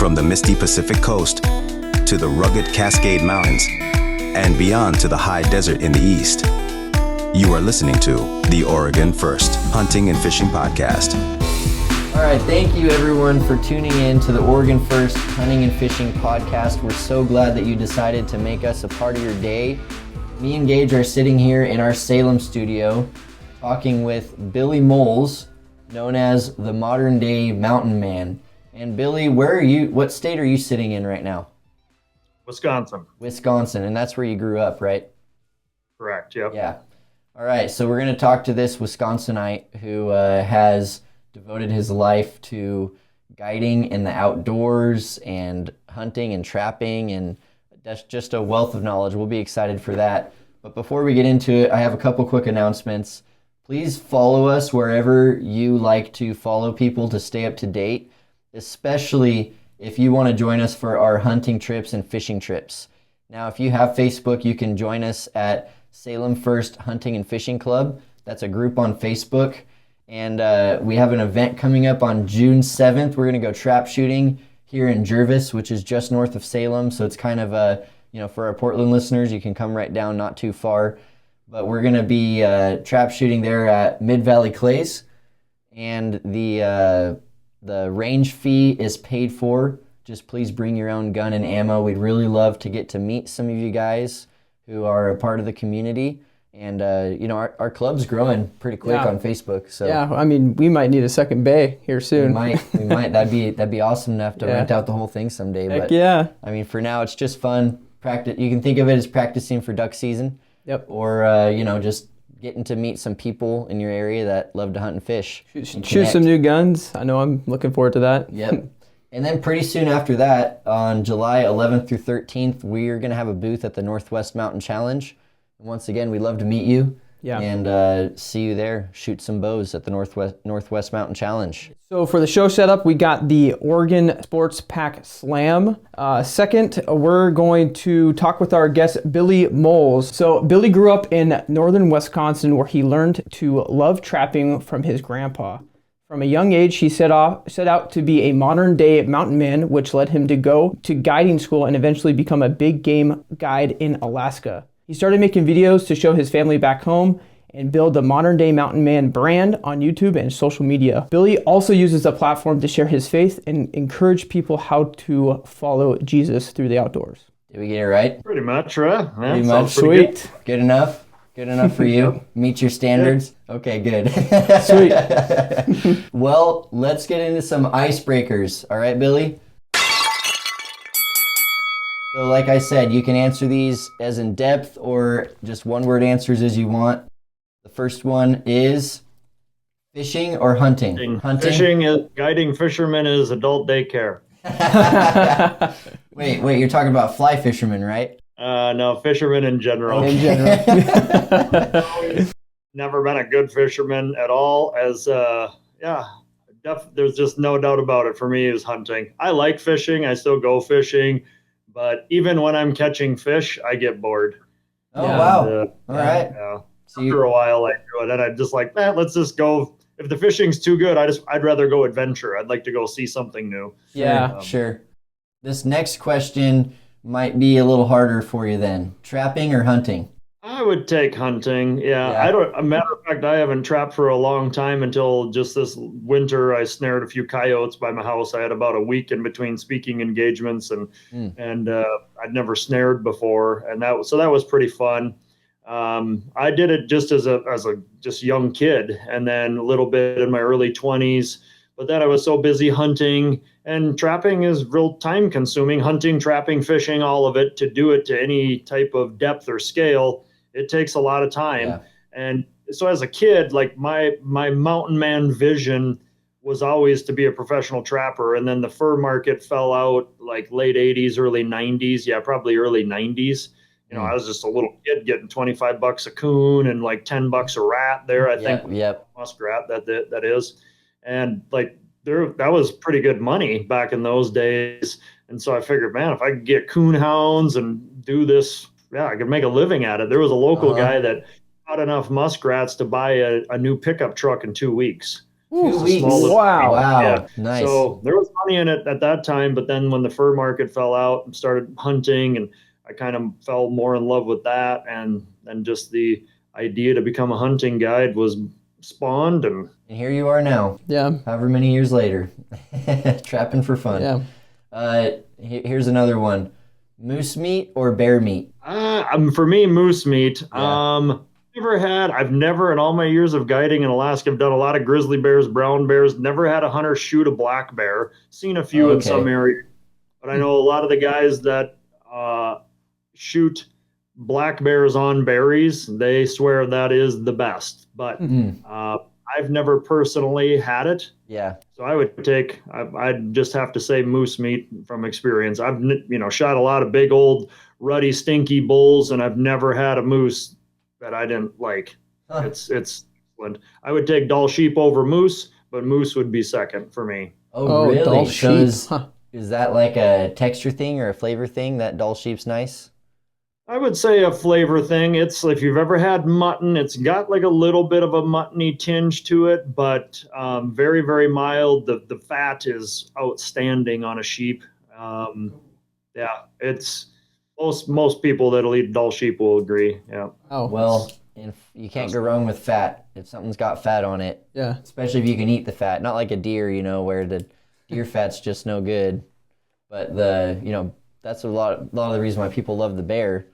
From the misty Pacific coast to the rugged Cascade Mountains and beyond to the high desert in the east, you are listening to the Oregon First Hunting and Fishing Podcast. All right, thank you everyone for tuning in to the Oregon First Hunting and Fishing Podcast. We're so glad that you decided to make us a part of your day. Me and Gage are sitting here in our Salem studio talking with Billy Molls, known as the modern day mountain man. And Billy, where are you? What state are you sitting in right now? Wisconsin. Wisconsin, and that's where you grew up, right? Correct, yep. Yeah. All right, so we're going to talk to this Wisconsinite who has devoted his life to guiding in the outdoors and hunting and trapping, and that's just a wealth of knowledge. We'll be excited for that. But before we get into it, I have a couple quick announcements. Please follow us wherever you like to follow people to stay up to date, especially if you want to join us for our hunting trips and fishing trips. Now, if you have Facebook, you can join us at Salem First Hunting and Fishing Club. That's a group on Facebook. And we have an event coming up on June 7th. We're going to go trap shooting here in Jervis, which is just north of Salem. So it's kind of, for our Portland listeners, you can come right down, not too far. But we're going to be trap shooting there at Mid-Valley Clays. And the range fee is paid for. Just please bring your own gun and ammo. We'd really love to get to meet some of you guys who are a part of the community. And, our club's growing pretty quick on Facebook. So yeah, I mean, we might need a second bay here soon. We might. That'd be awesome enough to rent out the whole thing someday. Heck but yeah. I mean, for now, it's just fun. Practice. You can think of it as practicing for duck season. Yep. Or, just getting to meet some people in your area that love to hunt and fish. Shoot some new guns. I know I'm looking forward to that. Yep. And then pretty soon after that, on July 11th through 13th, we're going to have a booth at the Northwest Mountain Challenge. And once again, we'd love to meet you and see you there. Shoot some bows at the Northwest Mountain Challenge. So for the show setup, we got the Oregon Sports Pack Slam. Second, we're going to talk with our guest, Billy Molls. So Billy grew up in northern Wisconsin, where he learned to love trapping from his grandpa. From a young age, he set out to be a modern-day mountain man, which led him to go to guiding school and eventually become a big game guide in Alaska. He started making videos to show his family back home and build the Modern Day Mountain Man brand on YouTube and social media. Billy also uses the platform to share his faith and encourage people how to follow Jesus through the outdoors. Did we get it right? Pretty much, right? Yeah, pretty much. Sweet. Good enough? Good enough for you? Meet your standards? Okay, good. Sweet. Well, let's get into some icebreakers. All right, Billy? So like I said, you can answer these as in depth or just one-word answers as you want. The first one is fishing or hunting? Hunting. Fishing is guiding fishermen is adult daycare. Wait, you're talking about fly fishermen, right? No, fishermen in general. In general. Never been a good fisherman at all. There's just no doubt about it. For me, is hunting. I like fishing. I still go fishing. But even when I'm catching fish, I get bored. Oh, wow. All right. After a while, I do it. And I'm just like, let's just go. If the fishing's too good, I'd rather go adventure. I'd like to go see something new. Yeah. Sure. This next question might be a little harder for you then. Trapping or hunting? I would take hunting. Yeah. A matter of fact, I haven't trapped for a long time until just this winter. I snared a few coyotes by my house. I had about a week in between speaking engagements and I'd never snared before. And that was pretty fun. I did it just as a just young kid, and then a little bit in my early 20s. But then I was so busy hunting, and trapping is real time consuming. Hunting, trapping, fishing, all of it. To do it to any type of depth or scale, it takes a lot of time. Yeah. And so as a kid, like my mountain man vision was always to be a professional trapper. And then the fur market fell out like late 80s, early 90s. Yeah, probably early 90s. I was just a little kid getting $25 a coon and like $10 a rat there. I think muskrat that is. And like that was pretty good money back in those days. And so I figured, man, if I could get coon hounds and do this, I could make a living at it. There was a local guy that caught enough muskrats to buy a new pickup truck in 2 weeks. 2 Just a weeks. small little- Wow. Wow. Yeah. Nice. So there was money in it at that time, but then when the fur market fell out and started hunting, and I kind of fell more in love with that, and then just the idea to become a hunting guide was spawned, and here you are now, Yeah. however many years later, trapping for fun. Yeah. Here's another one. Moose meat or bear meat? for me, moose meat. Yeah. I've never in all my years of guiding in Alaska, I've done a lot of grizzly bears, brown bears, never had a hunter shoot a black bear. Seen a few in Okay. some areas, but I know a lot of the guys that shoot black bears on berries, they swear that is the best. But I've never personally had it. Yeah. So I'd just have to say moose meat from experience. I've, shot a lot of big old ruddy, stinky bulls, and I've never had a moose that I didn't like. Huh. It's excellent. I would take Dall sheep over moose, but moose would be second for me. Oh, really? Dall So sheep. is that like a texture thing or a flavor thing that Dall sheep's nice? I would say a flavor thing. It's if you've ever had mutton, it's got like a little bit of a muttony tinge to it, but very, very mild. The fat is outstanding on a sheep. Yeah, it's most people that'll eat Dall sheep will agree. Yeah. Oh. Well, you can't go wrong with fat. If something's got fat on it, Yeah. especially if you can eat the fat, not like a deer, where the deer fat's just no good. But that's a lot of the reason why people love the bear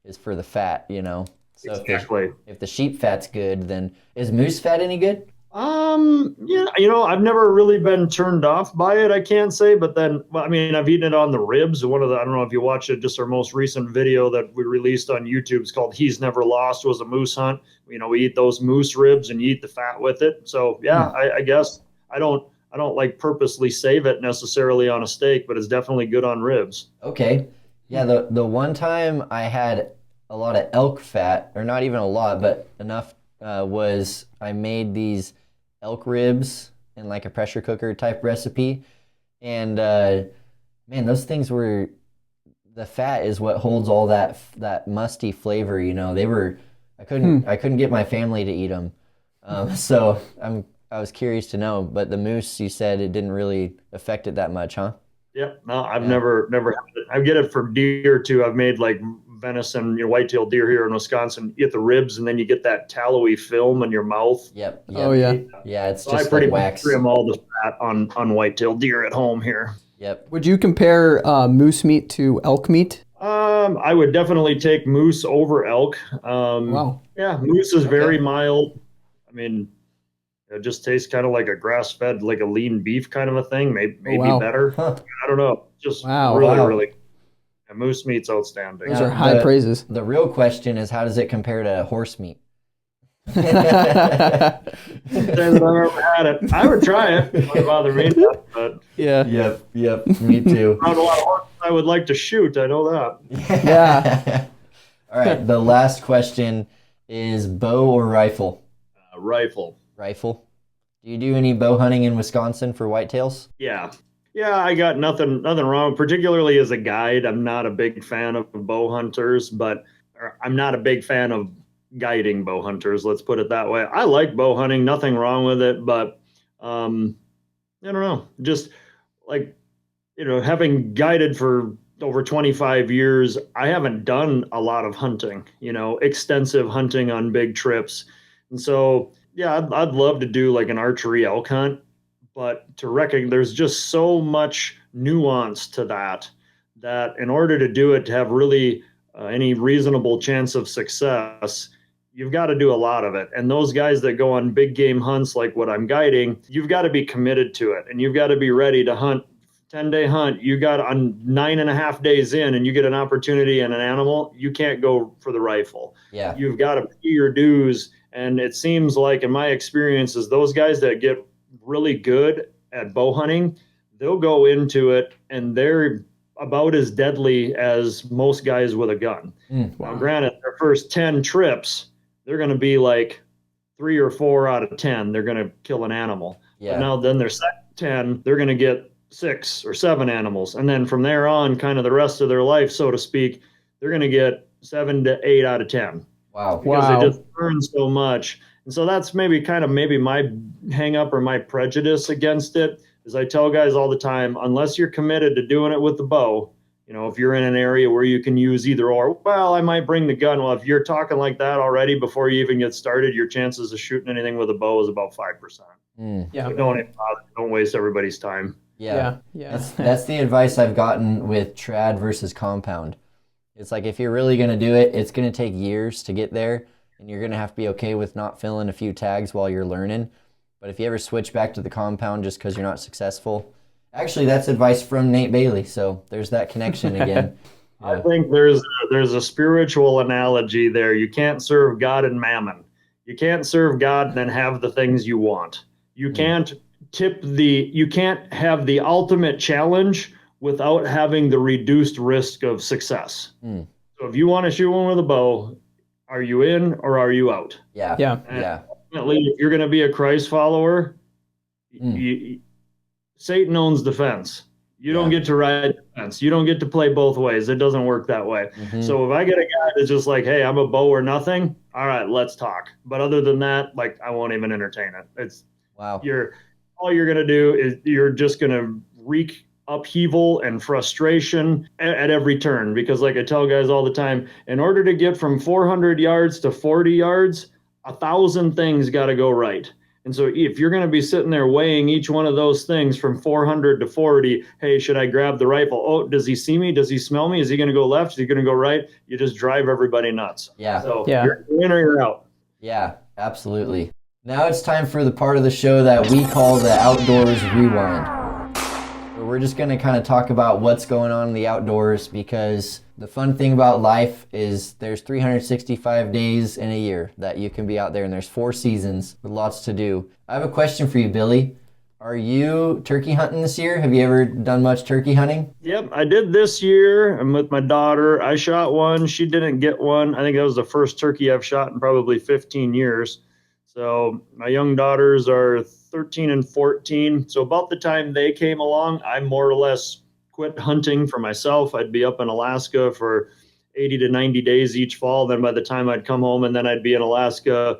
is for the fat, So Exactly. if the sheep fat's good, then is moose fat any good? Yeah, I've never really been turned off by it, I can't say, but then, I've eaten it on the ribs. I don't know if you watched it, just our most recent video that we released on YouTube. It's called He's Never Lost, was a moose hunt. We eat those moose ribs and you eat the fat with it. So yeah, I guess I don't like purposely save it necessarily on a steak, but it's definitely good on ribs. Okay. Yeah, the one time I had a lot of elk fat, or not even a lot, but enough, was I made these elk ribs in like a pressure cooker type recipe. And man, those things the fat is what holds all that musty flavor, I couldn't get my family to eat them. So I was curious to know, but the moose, you said it didn't really affect it that much, huh? Yep. No, I've never had it. I get it for deer too. I've made like venison, white-tailed deer here in Wisconsin. You get the ribs, and then you get that tallowy film in your mouth. Yep. Oh, yeah. Yeah, it's So I just pretty like much wax. trim all the fat on white-tailed deer at home here. Yep. Would you compare moose meat to elk meat? I would definitely take moose over elk. Wow. Yeah, moose is very mild. It just tastes kind of like a grass-fed, like a lean beef kind of a thing. Maybe wow. better. Huh. I don't know. Just Wow. really. Yeah, moose meat's outstanding. Those are high praises. The real question is, how does it compare to horse meat? I've never had it. I would try it. It wouldn't bother me, but Yeah. Yep. Me too. not a lot of horses I would like to shoot. I know that. Yeah. All right. The last question is bow or rifle? Rifle. Rifle. Do you do any bow hunting in Wisconsin for whitetails? Yeah, I got nothing wrong. Particularly as a guide, I'm not a big fan of bow hunters, but I'm not a big fan of guiding bow hunters. Let's put it that way. I like bow hunting, nothing wrong with it, but I don't know. Just like having guided for over 25 years, I haven't done a lot of hunting. Extensive hunting on big trips, and so. Yeah, I'd love to do like an archery elk hunt, but to reckon there's just so much nuance to that in order to do it, to have really any reasonable chance of success, you've got to do a lot of it. And those guys that go on big game hunts like what I'm guiding, you've got to be committed to it, and you've got to be ready to hunt. 10-day hunt, you got on 9.5 days in, and you get an opportunity and an animal, you can't go for the rifle. Yeah. You've got to pay your dues. And it seems like, in my experiences, those guys that get really good at bow hunting, they'll go into it and they're about as deadly as most guys with a gun. Now, granted, their first 10 trips, they're going to be like 3 or 4 out of 10. They're going to kill an animal. Yeah. But now then their second 10, they're going to get 6 or 7 animals. And then from there on, kind of the rest of their life, so to speak, they're going to get 7 to 8 out of 10. Wow. Because they just learn so much. And so that's maybe my hang up or my prejudice against it is I tell guys all the time, unless you're committed to doing it with the bow, if you're in an area where you can use either or, well, I might bring the gun. Well, if you're talking like that already before you even get started, your chances of shooting anything with a bow is about 5%. Yeah. So don't waste everybody's time. Yeah. Yeah. That's the advice I've gotten with trad versus compound. It's like if you're really going to do it, it's going to take years to get there, and you're going to have to be okay with not filling a few tags while you're learning. But if you ever switch back to the compound just because you're not successful, actually, that's advice from Nate Bailey, so there's that connection again. Yeah. I think there's a spiritual analogy there. You can't serve God and mammon. You can't serve God and then have the things you want. You can't you can't have the ultimate challenge without having the reduced risk of success. So if you want to shoot one with a bow, are you in or are you out? Yeah. Ultimately, if you're going to be a Christ follower, Satan owns the fence. You don't get to ride the fence. You don't get to play both ways. It doesn't work that way. So if I get a guy that's just like, hey, I'm a bow or nothing, all right, let's talk. But other than that, like, I won't even entertain it. It's all you're going to do is you're just going to wreak upheaval and frustration at every turn. Because like I tell guys all the time, in order to get from 400 yards to 40 yards, 1,000 things got to go right. And so if you're going to be sitting there weighing each one of those things from 400 to 40, hey, should I grab the rifle? Oh, does he see me? Does he smell me? Is he going to go left? Is he going to go right? You just drive everybody nuts. Yeah. So you're in or you're out. Yeah, absolutely. Now it's time for the part of the show that we call the Outdoors Rewind. We're just going to kind of talk about what's going on in the outdoors, because the fun thing about life is there's 365 days in a year that you can be out there, and there's 4 seasons with lots to do. I have a question for you, Billy. Are you turkey hunting this year? Have you ever done much turkey hunting? Yep, I did this year. I'm with my daughter. I shot one. She didn't get one. I think that was the first turkey I've shot in probably 15 years. So my young daughters are 13 and 14. So about the time they came along, I more or less quit hunting for myself. I'd be up in Alaska for 80 to 90 days each fall. Then by the time I'd come home, and then I'd be in Alaska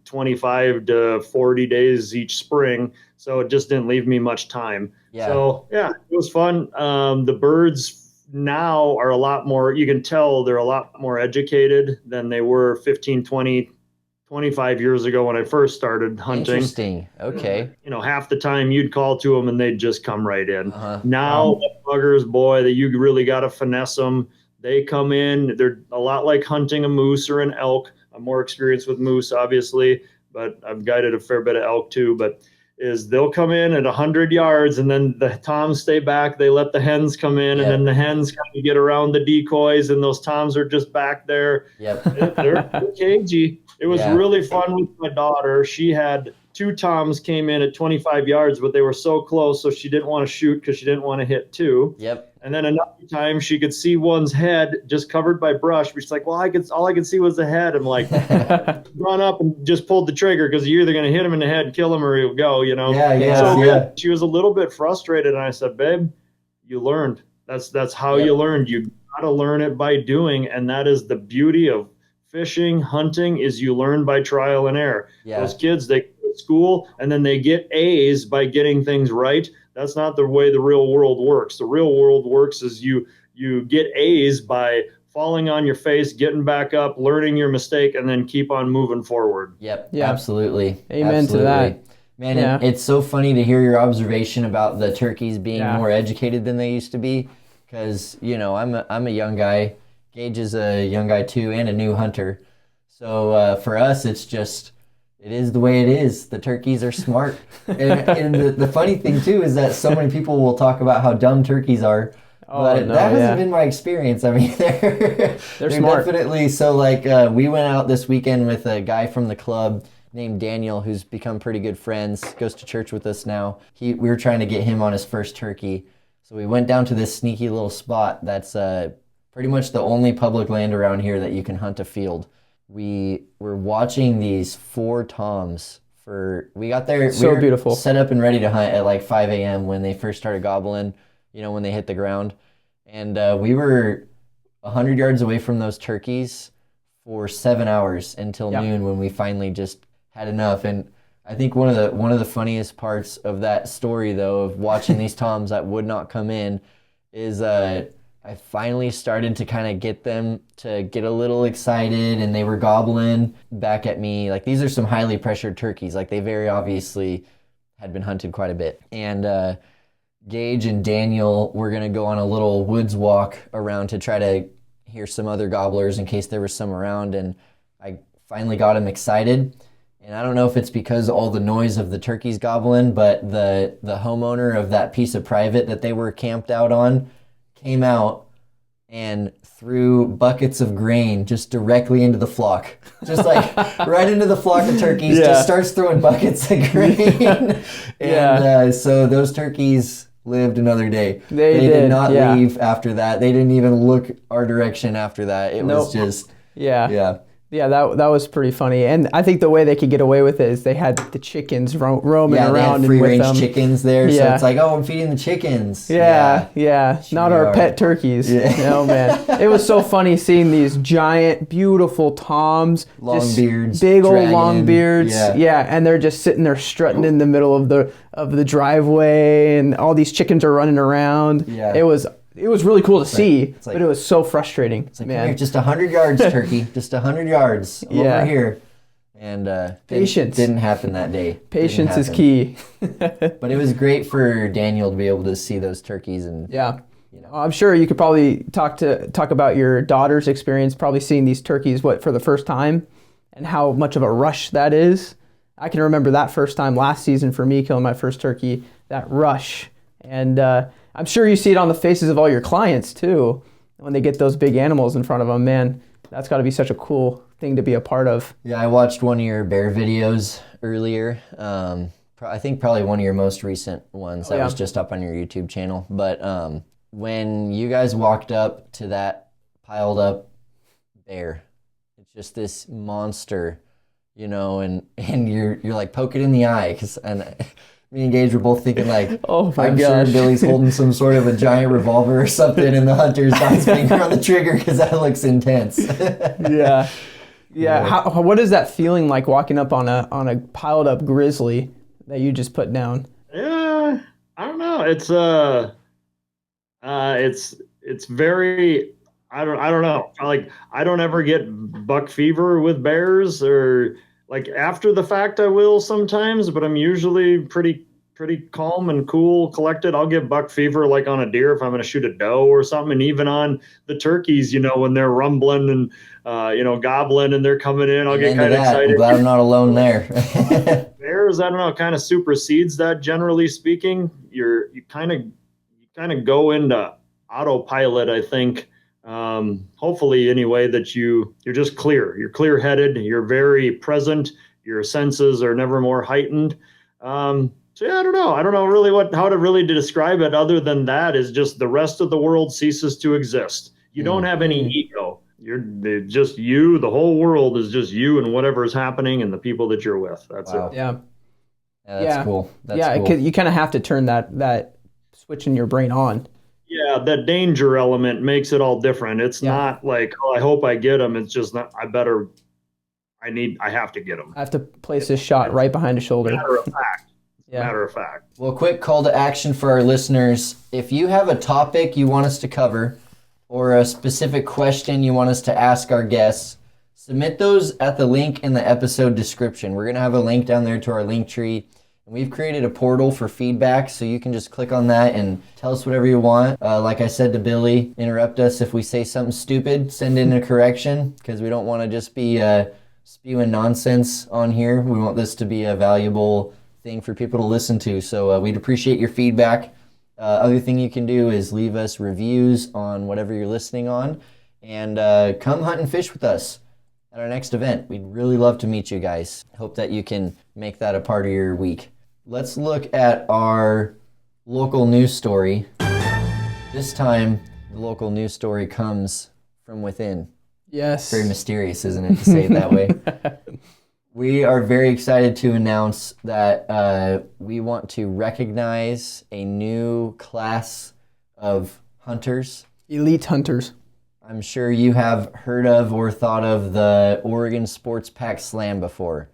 25 to 40 days each spring. So it just didn't leave me much time. Yeah. So yeah, it was fun. The birds now are a lot more, you can tell they're a lot more educated than they were 15, 20, 25 years ago when I first started hunting. Interesting. Okay. Half the time you'd call to them and they'd just come right in. Now, the buggers, boy, that you really got to finesse them. They come in. They're a lot like hunting a moose or an elk. I'm more experienced with moose, obviously, but I've guided a fair bit of elk too. But they'll come in at 100 yards, and then the toms stay back. They let the hens come in, and then the hens kind of get around the decoys, and those toms are just back there. They're cagey. It was really fun with my daughter. She had 2 toms came in at 25 yards, but they were so close, so she didn't want to shoot because she didn't want to hit 2. And then another time she could see one's head just covered by brush. She's like, well, all I could see was the head. I'm like, run up and just pulled the trigger, because you're either going to hit him in the head, kill him, or he'll go, She was a little bit frustrated, and I said, babe, you learned. That's how you learned. You got to learn it by doing, and that is the beauty of fishing, hunting, is you learn by trial and error. Those kids, they go to school and then they get A's by getting things right. That's not the way the real world works. The real world works is you get A's by falling on your face, getting back up, learning your mistake, and then keep on moving forward. Absolutely. Amen to that. Man, it's so funny to hear your observation about the turkeys being more educated than they used to be, because I'm a young guy. Gage is a young guy too, and a new hunter. So for us, it is the way it is. The turkeys are smart. and the funny thing too is that so many people will talk about how dumb turkeys are. But that hasn't been my experience. I mean, they're smart. Definitely. So we went out this weekend with a guy from the club named Daniel, who's become pretty good friends, goes to church with us now. We were trying to get him on his first turkey. So we went down to this sneaky little spot that's pretty much the only public land around here that you can hunt a field. We were watching these 4 toms we got there. So we were beautiful. Set up and ready to hunt at like 5 a.m. when they first started gobbling, when they hit the ground. And we were 100 yards away from those turkeys for 7 hours until noon, when we finally just had enough. And I think one of the funniest parts of that story, though, of watching these toms that would not come in, is I finally started to kind of get them to get a little excited, and they were gobbling back at me. Like, these are some highly pressured turkeys. Like, they very obviously had been hunted quite a bit. And Gage and Daniel were going to go on a little woods walk around to try to hear some other gobblers in case there was some around. And I finally got them excited. And I don't know if it's because all the noise of the turkeys gobbling, but the homeowner of that piece of private that they were camped out on came out and threw buckets of grain just directly into the flock. Just like right into the flock of turkeys, just starts throwing buckets of grain. And so those turkeys lived another day. They did not leave after that. They didn't even look our direction after that. It was just, Yeah, that was pretty funny. And I think the way they could get away with it is they had the chickens roaming around. They had free-range chickens there, so it's like, I'm feeding the chickens. Not our pet turkeys. No, man. It was so funny seeing these giant, beautiful toms. Long beards. Big old long beards. And they're just sitting there strutting in the middle of the driveway, and all these chickens are running around. It was really cool to see, but it was so frustrating. It's like, man, come here, just 100 yards, turkey. Just 100 yards over here. And patience didn't happen that day. Patience is key. But it was great for Daniel to be able to see those turkeys. And I'm sure you could probably talk about your daughter's experience, probably seeing these turkeys for the first time, and how much of a rush that is. I can remember that first time last season for me killing my first turkey, that rush. And I'm sure you see it on the faces of all your clients too, when they get those big animals in front of them. Man, that's got to be such a cool thing to be a part of. Yeah, I watched one of your bear videos earlier. I think probably one of your most recent ones that was just up on your YouTube channel. But when you guys walked up to that piled up bear, it's just this monster, and you're like, poke it in the eye, and me and Gage were both thinking like, I'm sure Billy's holding some sort of a giant revolver or something, and the hunter's got his finger on the trigger because that looks intense. What is that feeling like walking up on a piled up grizzly that you just put down? Yeah, I don't know. It's very. I don't know. Like, I don't ever get buck fever with bears, or like after the fact I will sometimes, but I'm usually pretty calm and cool, collected. I'll get buck fever like on a deer if I'm going to shoot a doe or something. And even on the turkeys, when they're rumbling and, gobbling and they're coming in, I'll get kind of excited. I'm glad I'm not alone there. Bears, I don't know, kind of supersedes that, generally speaking. You kind of go into autopilot, I think. Hopefully anyway, that you're just clear. You're clear-headed. You're very present. Your senses are never more heightened. So yeah, I don't know. I don't know really how to describe it, other than that is just the rest of the world ceases to exist. You don't have any ego. They're just you. The whole world is just you and whatever is happening and the people that you're with. That's it. Yeah, that's cool. Cool. You kind of have to turn that switch in your brain on. Yeah, that danger element makes it all different. It's not like, I hope I get them. It's just not, I have to get them. I have to place this shot right behind the shoulder. Matter of fact. Well, quick call to action for our listeners. If you have a topic you want us to cover or a specific question you want us to ask our guests, submit those at the link in the episode description. We're going to have a link down there to our link tree. We've created a portal for feedback, so you can just click on that and tell us whatever you want. Like I said to Billy, interrupt us if we say something stupid. Send in a correction, because we don't want to just be spewing nonsense on here. We want this to be a valuable thing for people to listen to. So we'd appreciate your feedback. Other thing you can do is leave us reviews on whatever you're listening on, and come hunt and fish with us at our next event. We'd really love to meet you guys. Hope that you can make that a part of your week. Let's look at our local news story. This time, the local news story comes from within. Yes. Very mysterious, isn't it, to say it that way? We are very excited to announce that we want to recognize a new class of hunters. Elite hunters. I'm sure you have heard of or thought of the Oregon Sports Pack Slam before.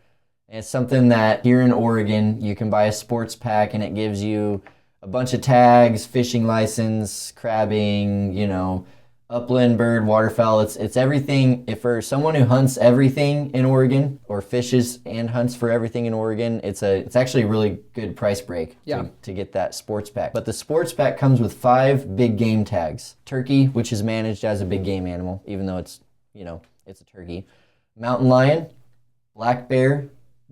it's something that here in Oregon, you can buy a sports pack and it gives you a bunch of tags, fishing license, crabbing, upland bird, waterfowl. It's everything. If for someone who hunts everything in Oregon or fishes and hunts for everything in Oregon, it's actually a really good price break to get that sports pack. But the sports pack comes with 5 big game tags. Turkey, which is managed as a big game animal, even though it's a turkey. Mountain lion, black bear,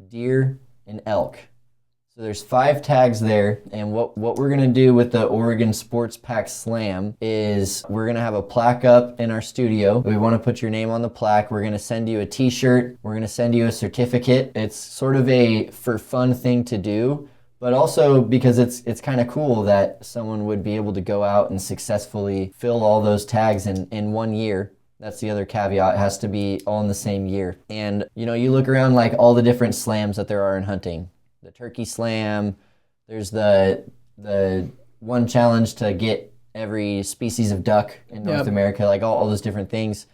deer, and elk. So there's 5 tags there, and what we're going to do with the Oregon Sports Pack Slam is we're going to have a plaque up in our studio. We want to put your name on the plaque. We're going to send you a t-shirt. We're going to send you a certificate. It's sort of a for fun thing to do, but also because it's kind of cool that someone would be able to go out and successfully fill all those tags in 1 year. That's the other caveat. It has to be all in the same year. And, you look around like all the different slams that there are in hunting. The turkey slam, there's the one challenge to get every species of duck in North America, like all those different things.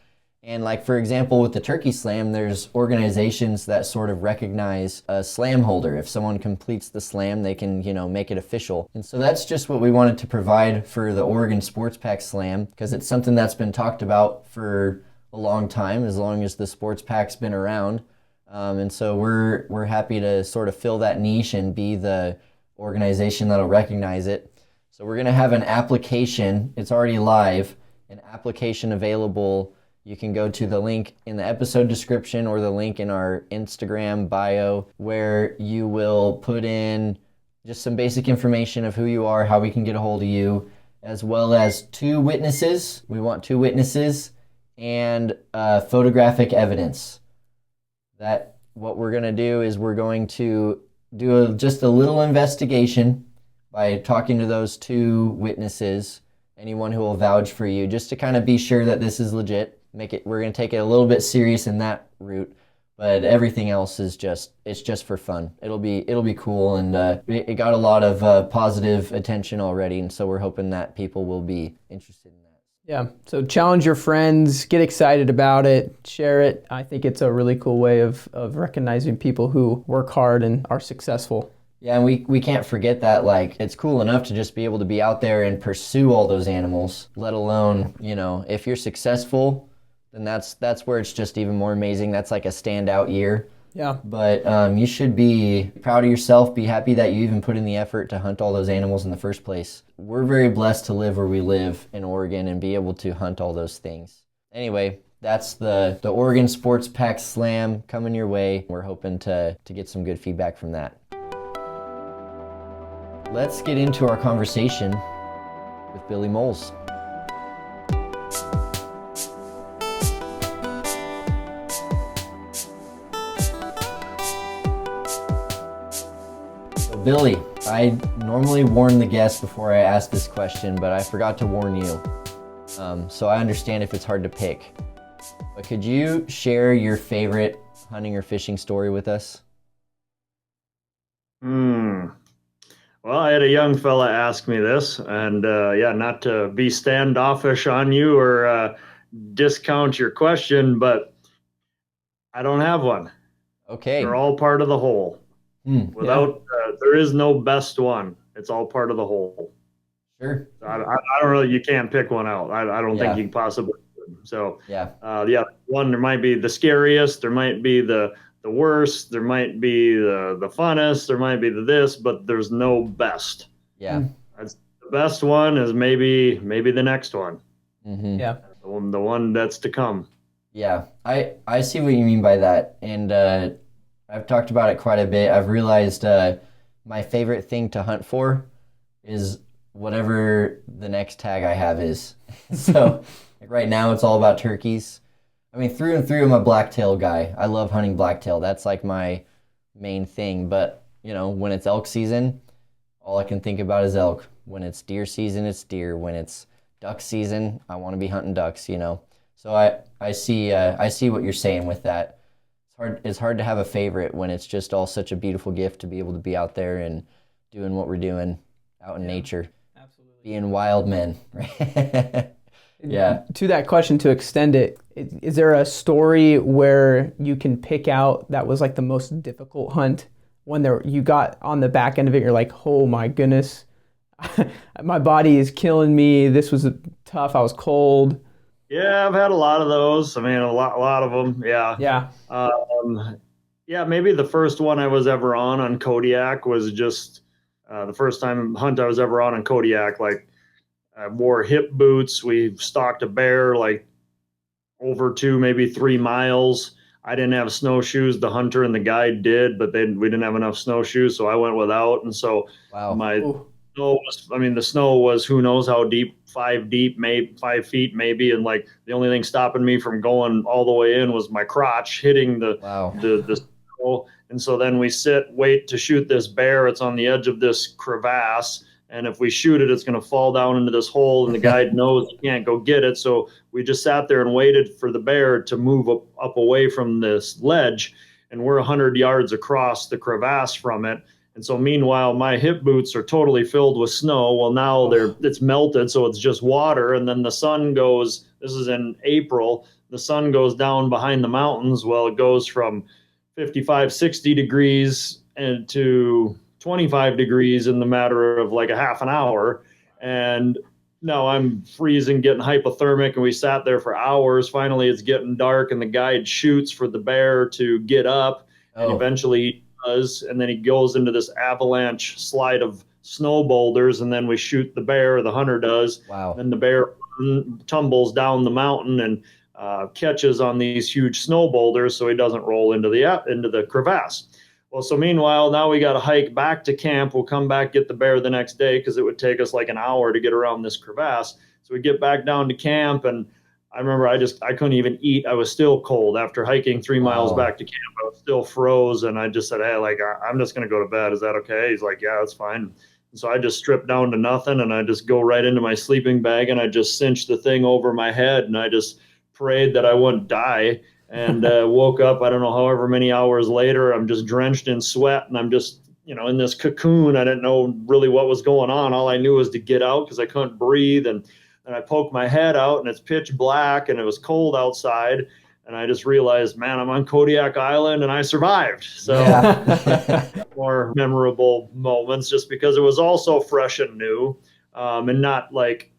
And like, for example, with the turkey slam, there's organizations that sort of recognize a slam holder. If someone completes the slam, they can, make it official. And so that's just what we wanted to provide for the Oregon Sports Pack Slam, because it's something that's been talked about for a long time, as long as the sports pack's been around. And so we're happy to sort of fill that niche and be the organization that'll recognize it. So we're going to have an application. It's already live, an application available. You can go to the link in the episode description or the link in our Instagram bio, where you will put in just some basic information of who you are, how we can get a hold of you, as well as 2 witnesses. We want 2 witnesses and photographic evidence. That what we're going to do is we're going to do just a little investigation by talking to those 2 witnesses, anyone who will vouch for you, just to kind of be sure that this is legit. We're going to take it a little bit serious in that route, but everything else is it's just for fun. It'll be cool, and it got a lot of positive attention already, and so we're hoping that people will be interested in that. Yeah, so challenge your friends, get excited about it, share it. I think it's a really cool way of recognizing people who work hard and are successful. Yeah, and we can't forget that, it's cool enough to just be able to be out there and pursue all those animals, let alone, if you're successful, then that's where it's just even more amazing. That's like a standout year. Yeah. But you should be proud of yourself, be happy that you even put in the effort to hunt all those animals in the first place. We're very blessed to live where we live in Oregon and be able to hunt all those things. Anyway, that's the Oregon Sports Pack Slam coming your way. We're hoping to get some good feedback from that. Let's get into our conversation with Billy Molls. Billy, I normally warn the guests before I ask this question, but I forgot to warn you. So I understand if it's hard to pick. But could you share your favorite hunting or fishing story with us? Well, I had a young fella ask me this, and not to be standoffish on you or discount your question, but I don't have one. Okay. They're all part of the whole. There is no best one. It's all part of the whole. Sure. I don't really, you can't pick one out. I don't think you possibly could. So, one, there might be the scariest, there might be the worst, there might be the funnest, there might be the this, but there's no best. Yeah. The best one is maybe the next one. Mm-hmm. Yeah. The one that's to come. Yeah. I see what you mean by that. And I've talked about it quite a bit. I've realized my favorite thing to hunt for is whatever the next tag I have is. So right now it's all about turkeys. I mean, through and through, I'm a blacktail guy. I love hunting blacktail. That's like my main thing. But, when it's elk season, all I can think about is elk. When it's deer season, it's deer. When it's duck season, I want to be hunting ducks, So I see what you're saying with that. It's hard to have a favorite when it's just all such a beautiful gift to be able to be out there and doing what we're doing out in nature. Absolutely. Being wild men, right? Yeah. To that question, to extend it, Is there a story where you can pick out that was like the most difficult hunt when you got on the back end of it? You're like, oh my goodness, my body is killing me. This was tough. I was cold. Yeah, I've had a lot of those. I mean, a lot of them. Yeah. Yeah. Yeah, maybe the first one I was ever on Kodiak was just the first time hunt I was ever on Kodiak. Like, I wore hip boots. We stalked a bear like over 2, maybe 3 miles. I didn't have snowshoes. The hunter and the guide did, but we didn't have enough snowshoes, so I went without. And so the snow was who knows how deep, 5 deep, maybe 5 feet, maybe. And like the only thing stopping me from going all the way in was my crotch hitting the snow. And so then we wait to shoot this bear. It's on the edge of this crevasse. And if we shoot it, it's going to fall down into this hole, and the guide knows he can't go get it. So we just sat there and waited for the bear to move up away from this ledge. And we're 100 yards across the crevasse from it. And so meanwhile, my hip boots are totally filled with snow. Well, now it's melted, so it's just water. And then the sun goes, this is in April, the sun goes down behind the mountains. Well, it goes from 55, 60 degrees and to 25 degrees in the matter of like a half an hour. And now I'm freezing, getting hypothermic, and we sat there for hours. Finally, it's getting dark, and the guide shoots for the bear to get up, and eventually he does. And then he goes into this avalanche slide of snow boulders, and then we shoot the bear, the hunter does. Wow. And the bear tumbles down the mountain and catches on these huge snow boulders, so he doesn't roll into the crevasse. Well, so meanwhile, now we got to hike back to camp. We'll come back, get the bear the next day, because it would take us like an hour to get around this crevasse. So we get back down to camp, and I remember I couldn't even eat. I was still cold after hiking 3 miles back to camp. I was still froze, and I just said, hey, like, I'm just going to go to bed. Is that okay? He's like, yeah, that's fine. And so I just stripped down to nothing, and I just go right into my sleeping bag, and I just cinched the thing over my head, and I just prayed that I wouldn't die. And woke up, I don't know, however many hours later. I'm just drenched in sweat, and I'm just, in this cocoon. I didn't know really what was going on. All I knew was to get out because I couldn't breathe. And I poked my head out, and it's pitch black, and it was cold outside. And I just realized, man, I'm on Kodiak Island, and I survived. So more memorable moments, just because it was all so fresh and new, and not like,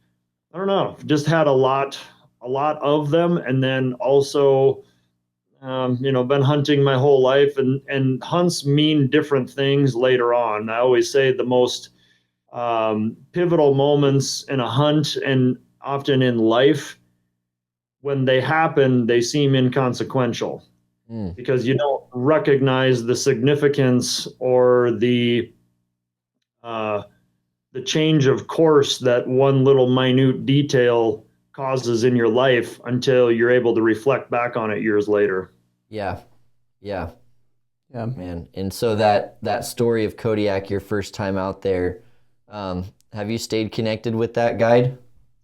I don't know, just had a lot of them. And then also, been hunting my whole life, and hunts mean different things later on. I always say the most pivotal moments in a hunt, and often in life, when they happen, they seem inconsequential because you don't recognize the significance or the change of course that one little minute detail causes in your life until you're able to reflect back on it years later. Yeah, man. And so that story of Kodiak, your first time out there, have you stayed connected with that guide?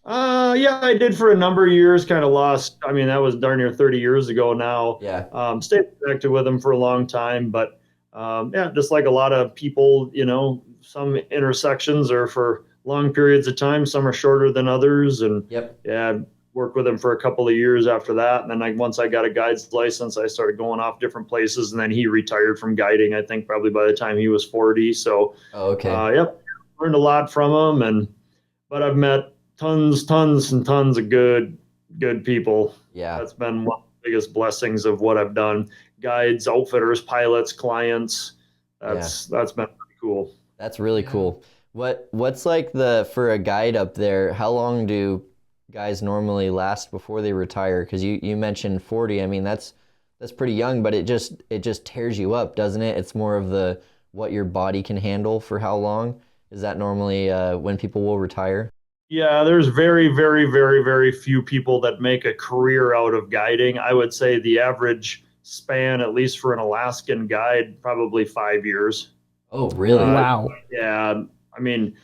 Yeah, I did for a number of years. Kind of lost. I mean, that was darn near 30 years ago now. Yeah. Stayed connected with him for a long time, but just like a lot of people, some intersections are for long periods of time. Some are shorter than others. And worked with him for a couple of years after that. And then once I got a guide's license, I started going off different places. And then he retired from guiding, I think probably by the time he was 40. So, learned a lot from him. But I've met tons and tons of good people. Yeah. That's been one of the biggest blessings of what I've done. Guides, outfitters, pilots, clients. That's been pretty cool. That's really cool. What's like for a guide up there, how long do guys normally last before they retire? Because you mentioned 40. I mean, that's pretty young, but it just tears you up, doesn't it? It's more of what your body can handle for how long. Is that normally when people will retire? Yeah, there's very, very, very, very few people that make a career out of guiding. I would say the average span, at least for an Alaskan guide, probably 5 years. Oh, really? Wow. Yeah. I mean,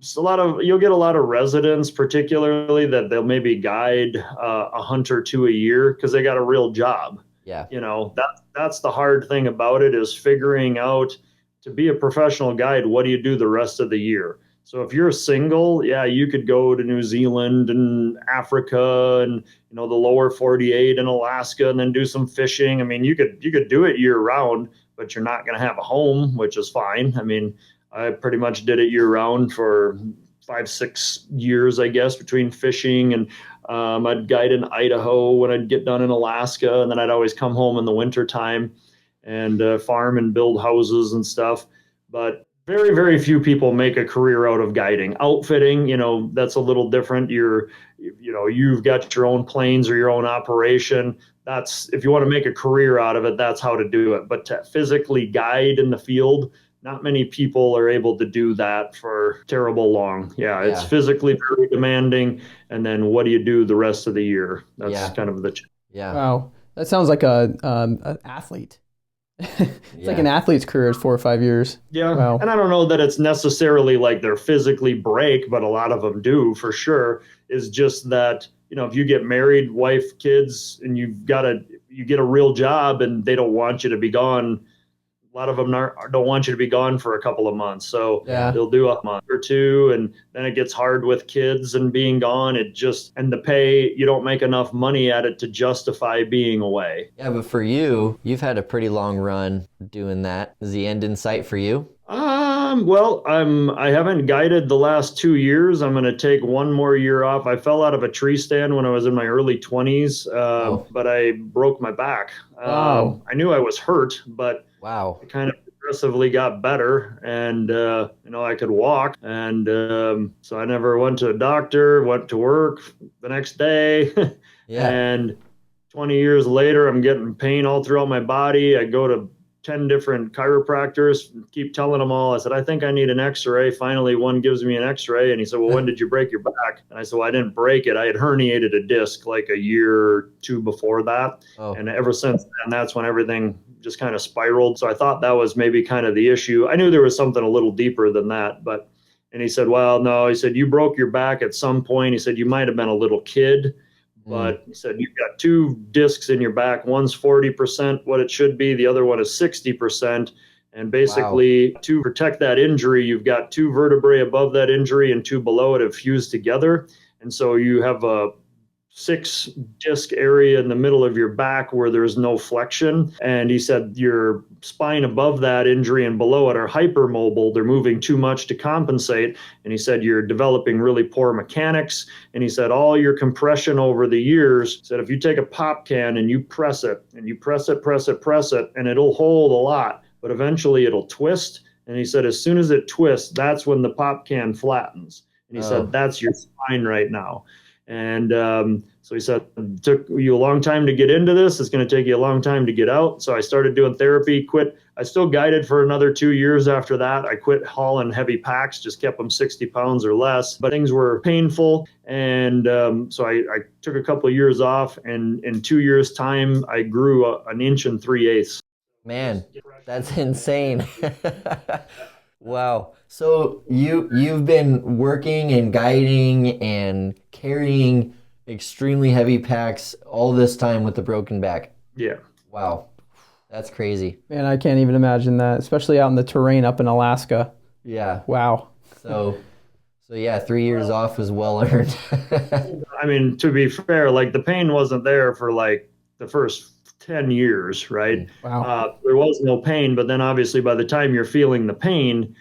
you'll get a lot of residents, particularly that they'll maybe guide a hunt or two a year because they got a real job. Yeah. That's the hard thing about it, is figuring out, to be a professional guide, what do you do the rest of the year? So if you're single, yeah, you could go to New Zealand and Africa and, the lower 48 and Alaska and then do some fishing. I mean, you could do it year round, but you're not going to have a home, which is fine. I mean, I pretty much did it year round for 5-6 years, I guess, between fishing and I'd guide in Idaho when I'd get done in Alaska, and then I'd always come home in the winter time and farm and build houses and stuff. But very, very few people make a career out of guiding. Outfitting, that's a little different. You've got your own planes or your own operation. That's, if you want to make a career out of it, that's how to do it. But to physically guide in the field, not many people are able to do that for terrible long. Yeah, it's physically very demanding. And then what do you do the rest of the year? That's kind of the... Yeah. Wow. That sounds like an athlete. It's like an athlete's career is 4 or 5 years. Yeah. Wow. And I don't know that it's necessarily like they're physically break, but a lot of them do for sure. Is just that, if you get married, wife, kids, and you get a real job and they don't want you to be gone. A lot of them don't want you to be gone for a couple of months. So they'll do a month or two, and then it gets hard with kids and being gone. And the pay, you don't make enough money at it to justify being away. Yeah, but for you've had a pretty long run doing that. Is the end in sight for you? Well, I haven't guided the last 2 years. I'm going to take one more year off. I fell out of a tree stand when I was in my early 20s, but I broke my back. Wow. I knew I was hurt, but wow, it kind of progressively got better, and I could walk, and so I never went to a doctor. Went to work the next day, and 20 years later, I'm getting pain all throughout my body. I go to 10 different chiropractors, keep telling them all. I said, I think I need an x-ray. Finally, one gives me an x-ray. And he said, well, when did you break your back? And I said, well, I didn't break it. I had herniated a disc like a year or two before that. Oh. And ever since then, that's when everything just kind of spiraled. So I thought that was maybe kind of the issue. I knew there was something a little deeper than that. And he said, well, no, he said, you broke your back at some point. He said, you might have been a little kid. But he said, you've got 2 discs in your back. One's 40% what it should be. The other one is 60%. And basically, to protect that injury, you've got 2 vertebrae above that injury and 2 below it have fused together. And so you have a 6 disc area in the middle of your back where there's no flexion. And he said your spine above that injury and below it are hypermobile. They're moving too much to compensate. And he said you're developing really poor mechanics. And he said all your compression over the years, said if you take a pop can and you press it, and it'll hold a lot, but eventually it'll twist. And he said as soon as it twists, that's when the pop can flattens. And he said that's your spine right now. And so he said, it took you a long time to get into this. It's going to take you a long time to get out. So I started doing therapy, quit. I still guided for another 2 years after that. I quit hauling heavy packs, just kept them 60 pounds or less. But things were painful. And so I took a couple of years off. And in 2 years' time, I grew an inch and 3/8. Man, that's insane. Wow. So you've been working and guiding and carrying extremely heavy packs all this time with the broken back. Yeah. Wow. That's crazy. Man, I can't even imagine that, especially out in the terrain up in Alaska. Yeah. Wow. So yeah, 3 years off was well earned. I mean, to be fair, like the pain wasn't there for like the first 10 years, right? Wow. There was no pain, but then obviously by the time you're feeling the pain,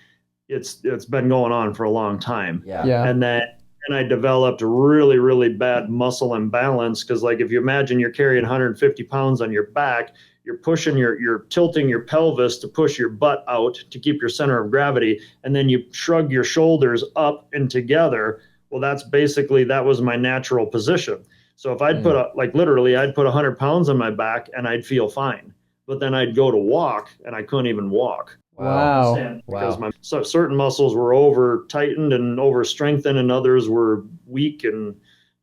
it's been going on for a long time. Yeah. And then I developed really, really bad muscle imbalance because like if you imagine you're carrying 150 pounds on your back, you're pushing you're tilting your pelvis to push your butt out to keep your center of gravity, and then you shrug your shoulders up and together. Well, that was my natural position. So if I'd I'd put 100 pounds on my back and I'd feel fine. But then I'd go to walk and I couldn't even walk. Wow. Because certain muscles were over tightened and over strengthened and others were weak and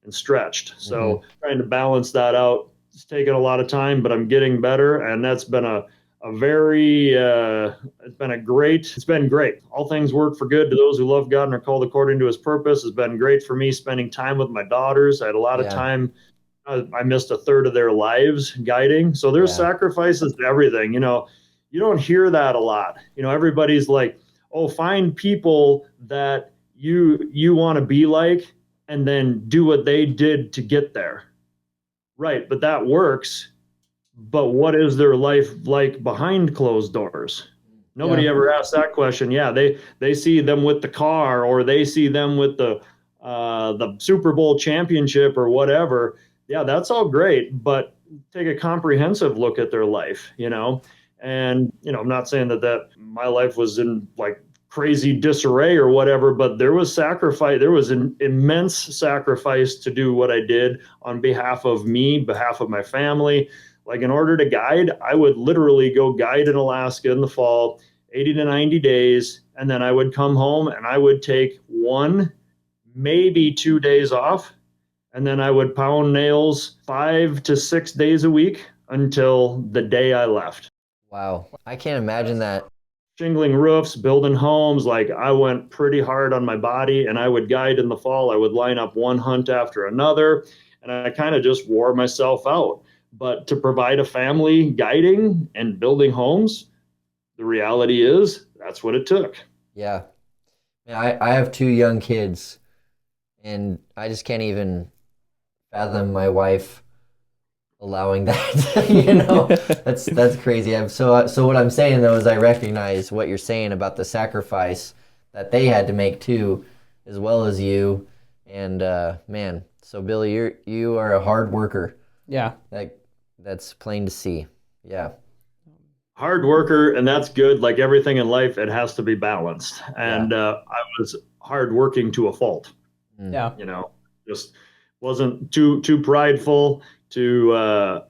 stretched. So trying to balance that out, it's taken a lot of time, but I'm getting better. And that's been it's been great. All things work for good to those who love God and are called according to his purpose. It's been great for me spending time with my daughters. I had a lot of time. I missed a third of their lives guiding. So there's sacrifices to everything. You don't hear that a lot. Everybody's like, oh, find people that you want to be like, and then do what they did to get there. Right. But that works. But what is their life like behind closed doors? Nobody ever asked that question. Yeah, they see them with the car, or they see them with the Super Bowl championship or whatever. Yeah, that's all great, but take a comprehensive look at their life, And I'm not saying that my life was in like crazy disarray or whatever, but there was sacrifice. There was an immense sacrifice to do what I did on behalf of me, behalf of my family. Like in order to guide, I would literally go guide in Alaska in the fall, 80 to 90 days. And then I would come home and I would take 1, maybe 2 days off. And then I would pound nails 5 to 6 days a week until the day I left. Wow. I can't imagine that. Shingling roofs, building homes. Like I went pretty hard on my body, and I would guide in the fall. I would line up one hunt after another, and I kind of just wore myself out. But to provide a family guiding and building homes, the reality is that's what it took. Yeah. I have 2 young kids, and I just can't even fathom my wife allowing that. That's crazy. So what I'm saying though is I recognize what you're saying about the sacrifice that they had to make too, as well as you. And man, so Billy, you are a hard worker. Yeah. That's plain to see. Yeah. Hard worker, and that's good. Like everything in life, it has to be balanced. And I was hardworking to a fault. Yeah. Just wasn't too prideful to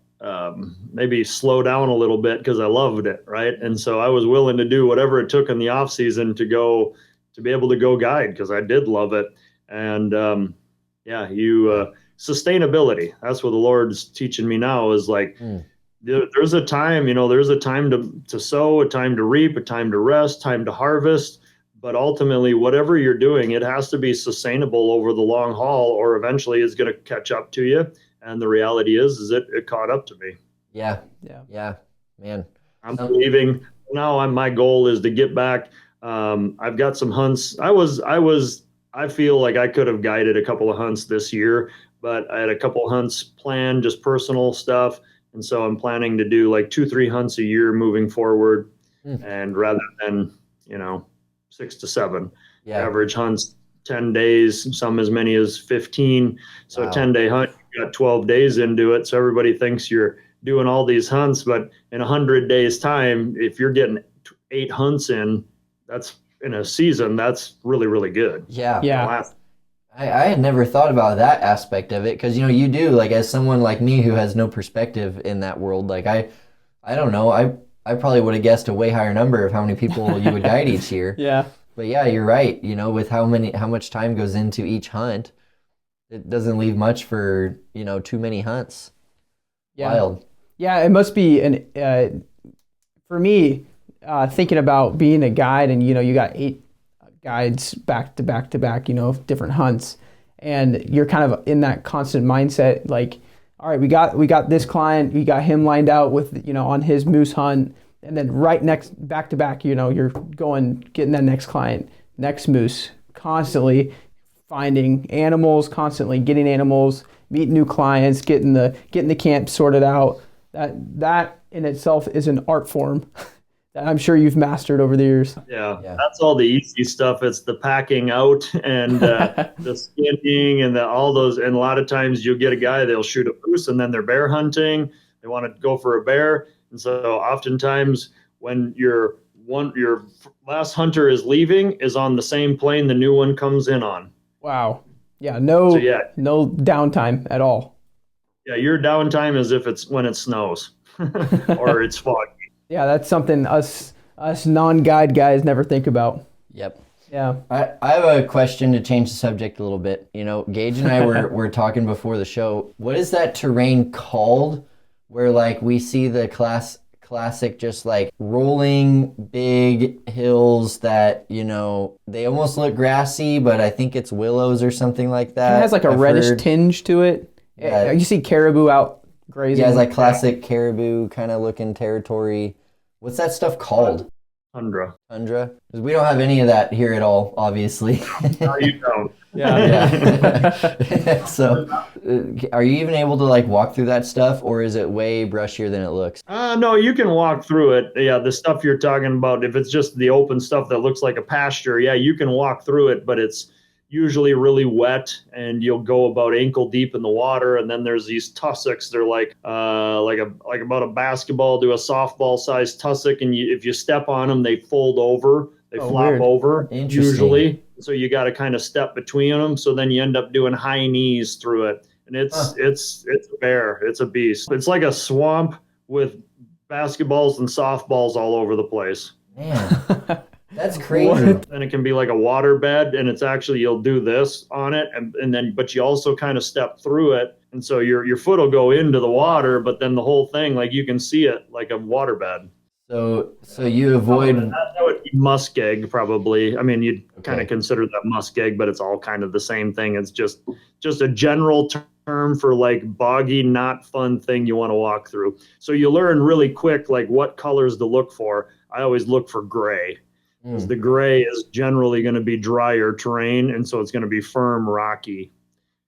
maybe slow down a little bit because I loved it, right? And so I was willing to do whatever it took in the off season to be able to go guide because I did love it. And sustainability. That's what the Lord's teaching me now is like, there's a time, there's a time to sow, a time to reap, a time to rest, time to harvest. But ultimately, whatever you're doing, it has to be sustainable over the long haul, or eventually it's going to catch up to you. And the reality is it caught up to me. Yeah, man. I'm leaving now. My goal is to get back. I've got some hunts. I feel like I could have guided a couple of hunts this year, but I had a couple hunts planned, just personal stuff. And so I'm planning to do like 2-3 hunts a year moving forward. And rather than, 6 to 7, average hunts, 10 days, some as many as 15. So wow. A 10-day hunt, you got 12 days into it. So everybody thinks you're doing all these hunts, but in 100 days time, if you're getting 8 hunts in, that's in a season, that's really, really good. Yeah. I had never thought about that aspect of it because, you do, like, as someone like me who has no perspective in that world, like, I don't know, I probably would have guessed a way higher number of how many people you would guide each year. Yeah. But yeah, you're right, with how much time goes into each hunt, it doesn't leave much for, too many hunts. Yeah. Wild. Yeah, it must be, for me, thinking about being a guide and, you got 8 guides back to back to back, different hunts. And you're kind of in that constant mindset, like, all right, we got this client, we got him lined out with, on his moose hunt. And then right next, back to back, you're getting that next client, next moose, constantly finding animals, constantly getting animals, meeting new clients, getting the camp sorted out. That in itself is an art form that I'm sure you've mastered over the years. Yeah. That's all the easy stuff. It's the packing out and the skinning and all those. And a lot of times you'll get a guy, they'll shoot a moose and then they're bear hunting. They want to go for a bear. And so oftentimes when your last hunter is leaving is on the same plane the new one comes in on. Wow. Yeah. No downtime at all. Yeah. Your downtime is if it's when it snows or it's foggy. Yeah, that's something us non-guide guys never think about. Yep. Yeah. I have a question to change the subject a little bit. Gage and I were talking before the show. What is that terrain called where like we see the classic just like rolling big hills that, they almost look grassy, but I think it's willows or something like that. It has like a reddish tinge to it. Yeah. You see caribou out grazing. Yeah, it's like classic caribou kind of looking territory. What's that stuff called? Tundra. Tundra? 'Cause we don't have any of that here at all, obviously. No, you don't. Yeah. So, are you even able to like walk through that stuff, or is it way brushier than it looks? No, you can walk through it. Yeah, the stuff you're talking about, if it's just the open stuff that looks like a pasture, yeah, you can walk through it, but it's usually really wet, and you'll go about ankle deep in the water. And then there's these tussocks. They're like about a basketball to a softball sized tussock, and if you step on them, they fold over. They flop weird. over Interesting. usually. So you got to kind of step between them. So then you end up doing high knees through it, and it's a bear. It's a beast. It's like a swamp with basketballs and softballs all over the place. Man, that's crazy. And it can be like a water bed, and it's actually, you'll do this on it, and then but you also kind of step through it, and so your foot will go into the water, but then the whole thing, like, you can see it like a water bed. So you avoid. That would be muskeg, probably. I mean, you'd kind Okay. of consider that muskeg, but it's all kind of the same thing. It's just a general term for like boggy, not fun thing you want to walk through. So you learn really quick, like, what colors to look for. I always look for gray, because the gray is generally going to be drier terrain, and so it's going to be firm, rocky.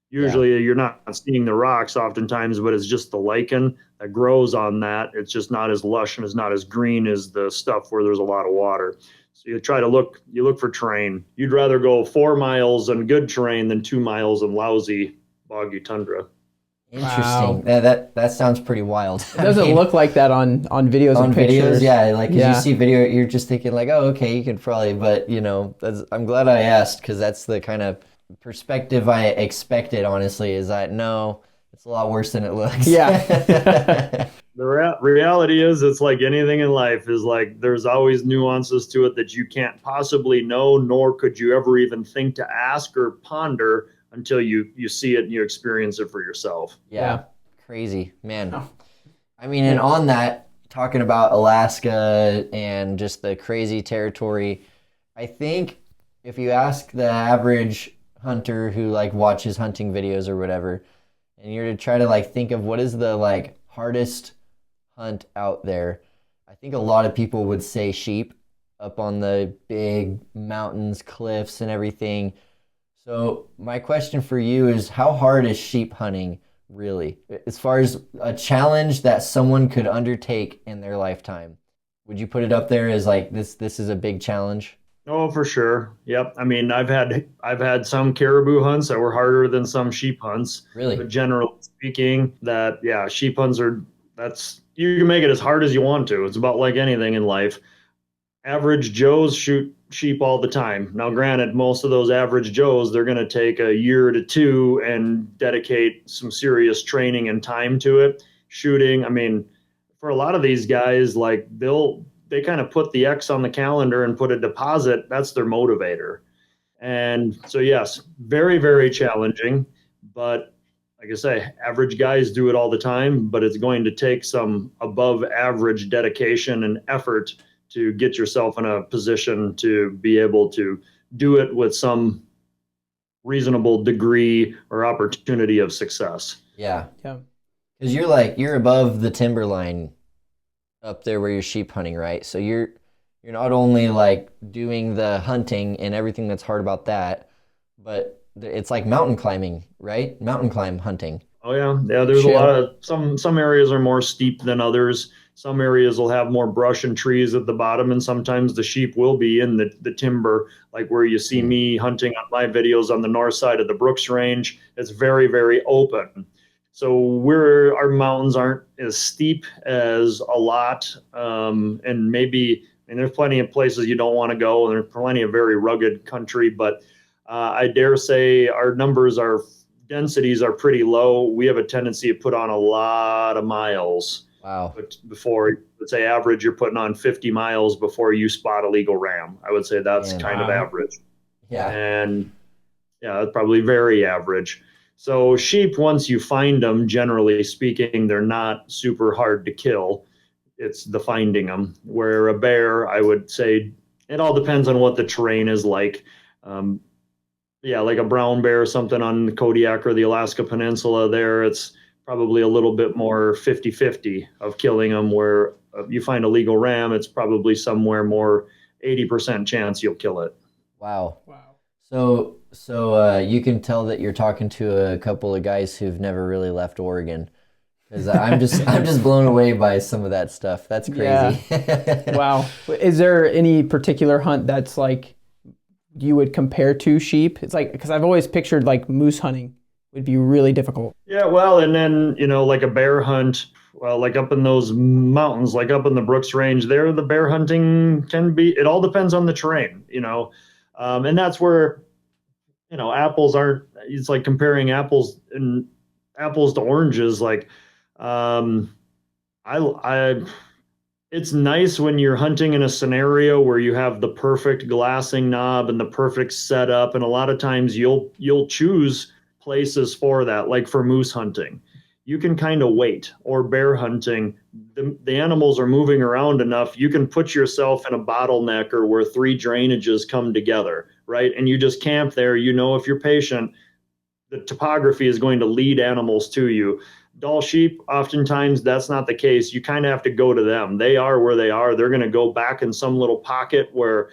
Usually you're not seeing the rocks oftentimes, but it's just the lichen that grows on that. It's just not as lush and it's not as green as the stuff where there's a lot of water. So you try to look for terrain. You'd rather go 4 miles in good terrain than 2 miles in lousy, boggy tundra. Interesting. Wow. That sounds pretty wild. It doesn't look like that on videos on and pictures. videos, yeah. Like, 'cause Yeah. you see video, you're just thinking like, oh, okay, you could probably, but I'm glad I asked, because that's the kind of perspective I expected. Honestly, is that no, it's a lot worse than it looks. Yeah. The reality is, it's like anything in life, is like there's always nuances to it that you can't possibly know, nor could you ever even think to ask or ponder until you see it and you experience it for yourself. Yeah. Crazy, man. I mean, and on that, talking about Alaska and just the crazy territory, I think if you ask the average hunter who like watches hunting videos or whatever, and you're to try to like think of what is the like hardest hunt out there, I think a lot of people would say sheep up on the big mountains, cliffs, and everything. So my question for you is, how hard is sheep hunting really? As far as a challenge that someone could undertake in their lifetime, would you put it up there as like this is a big challenge? Oh, for sure. Yep. I mean, I've had some caribou hunts that were harder than some sheep hunts. Really? But generally speaking, sheep hunts you can make it as hard as you want to. It's about like anything in life. Average Joes shoot sheep all the time. Now, granted, most of those average Joes, they're going to take a year to 2 and dedicate some serious training and time to it. Shooting, I mean, for a lot of these guys, like they kind of put the X on the calendar and put a deposit. That's their motivator. And so, yes, very, very challenging. But like I say, average guys do it all the time, but it's going to take some above average dedication and effort to get yourself in a position to be able to do it with some reasonable degree or opportunity of success. Yeah. Yeah. Because you're above the timberline up there where you're sheep hunting, right? So you're not only like doing the hunting and everything that's hard about that, but it's like mountain climbing, right? Mountain climb hunting. Oh yeah. There's Chill. a lot of some areas are more steep than others. Some areas will have more brush and trees at the bottom, and sometimes the sheep will be in the timber, like where you see me hunting on my videos on the north side of the Brooks Range. It's very, very open. So our mountains aren't as steep as a lot, and there's plenty of places you don't want to go, and there's plenty of very rugged country, but I dare say our densities are pretty low. We have a tendency to put on a lot of miles. Wow. But before, let's say average, you're putting on 50 miles before you spot a legal ram. I would say that's kind of average. Yeah. And yeah, that's probably very average. So sheep, once you find them, generally speaking, they're not super hard to kill. It's the finding them. Where a bear, I would say, it all depends on what the terrain is like. Like a brown bear or something on the Kodiak or the Alaska Peninsula there, it's probably a little bit more 50-50 of killing them, where you find a legal ram, it's probably somewhere more 80% chance you'll kill it. Wow. So you can tell that you're talking to a couple of guys who've never really left Oregon, because I'm just blown away by some of that stuff. That's crazy. Yeah. Wow. Is there any particular hunt that's like you would compare to sheep? It's like, because I've always pictured like moose hunting would be really difficult. Yeah, well, and then, like a bear hunt, well, like up in those mountains, like up in the Brooks Range there, the bear hunting it all depends on the terrain, and that's where, apples aren't, it's like comparing apples to oranges. Like, it's nice when you're hunting in a scenario where you have the perfect glassing knob and the perfect setup. And a lot of times you'll choose places for that, like for moose hunting. You can kind of wait, or bear hunting. The animals are moving around enough. You can put yourself in a bottleneck or where 3 drainages come together, right? And you just camp there. If you're patient, the topography is going to lead animals to you. Doll sheep, oftentimes that's not the case. You kind of have to go to them. They are where they are. They're going to go back in some little pocket where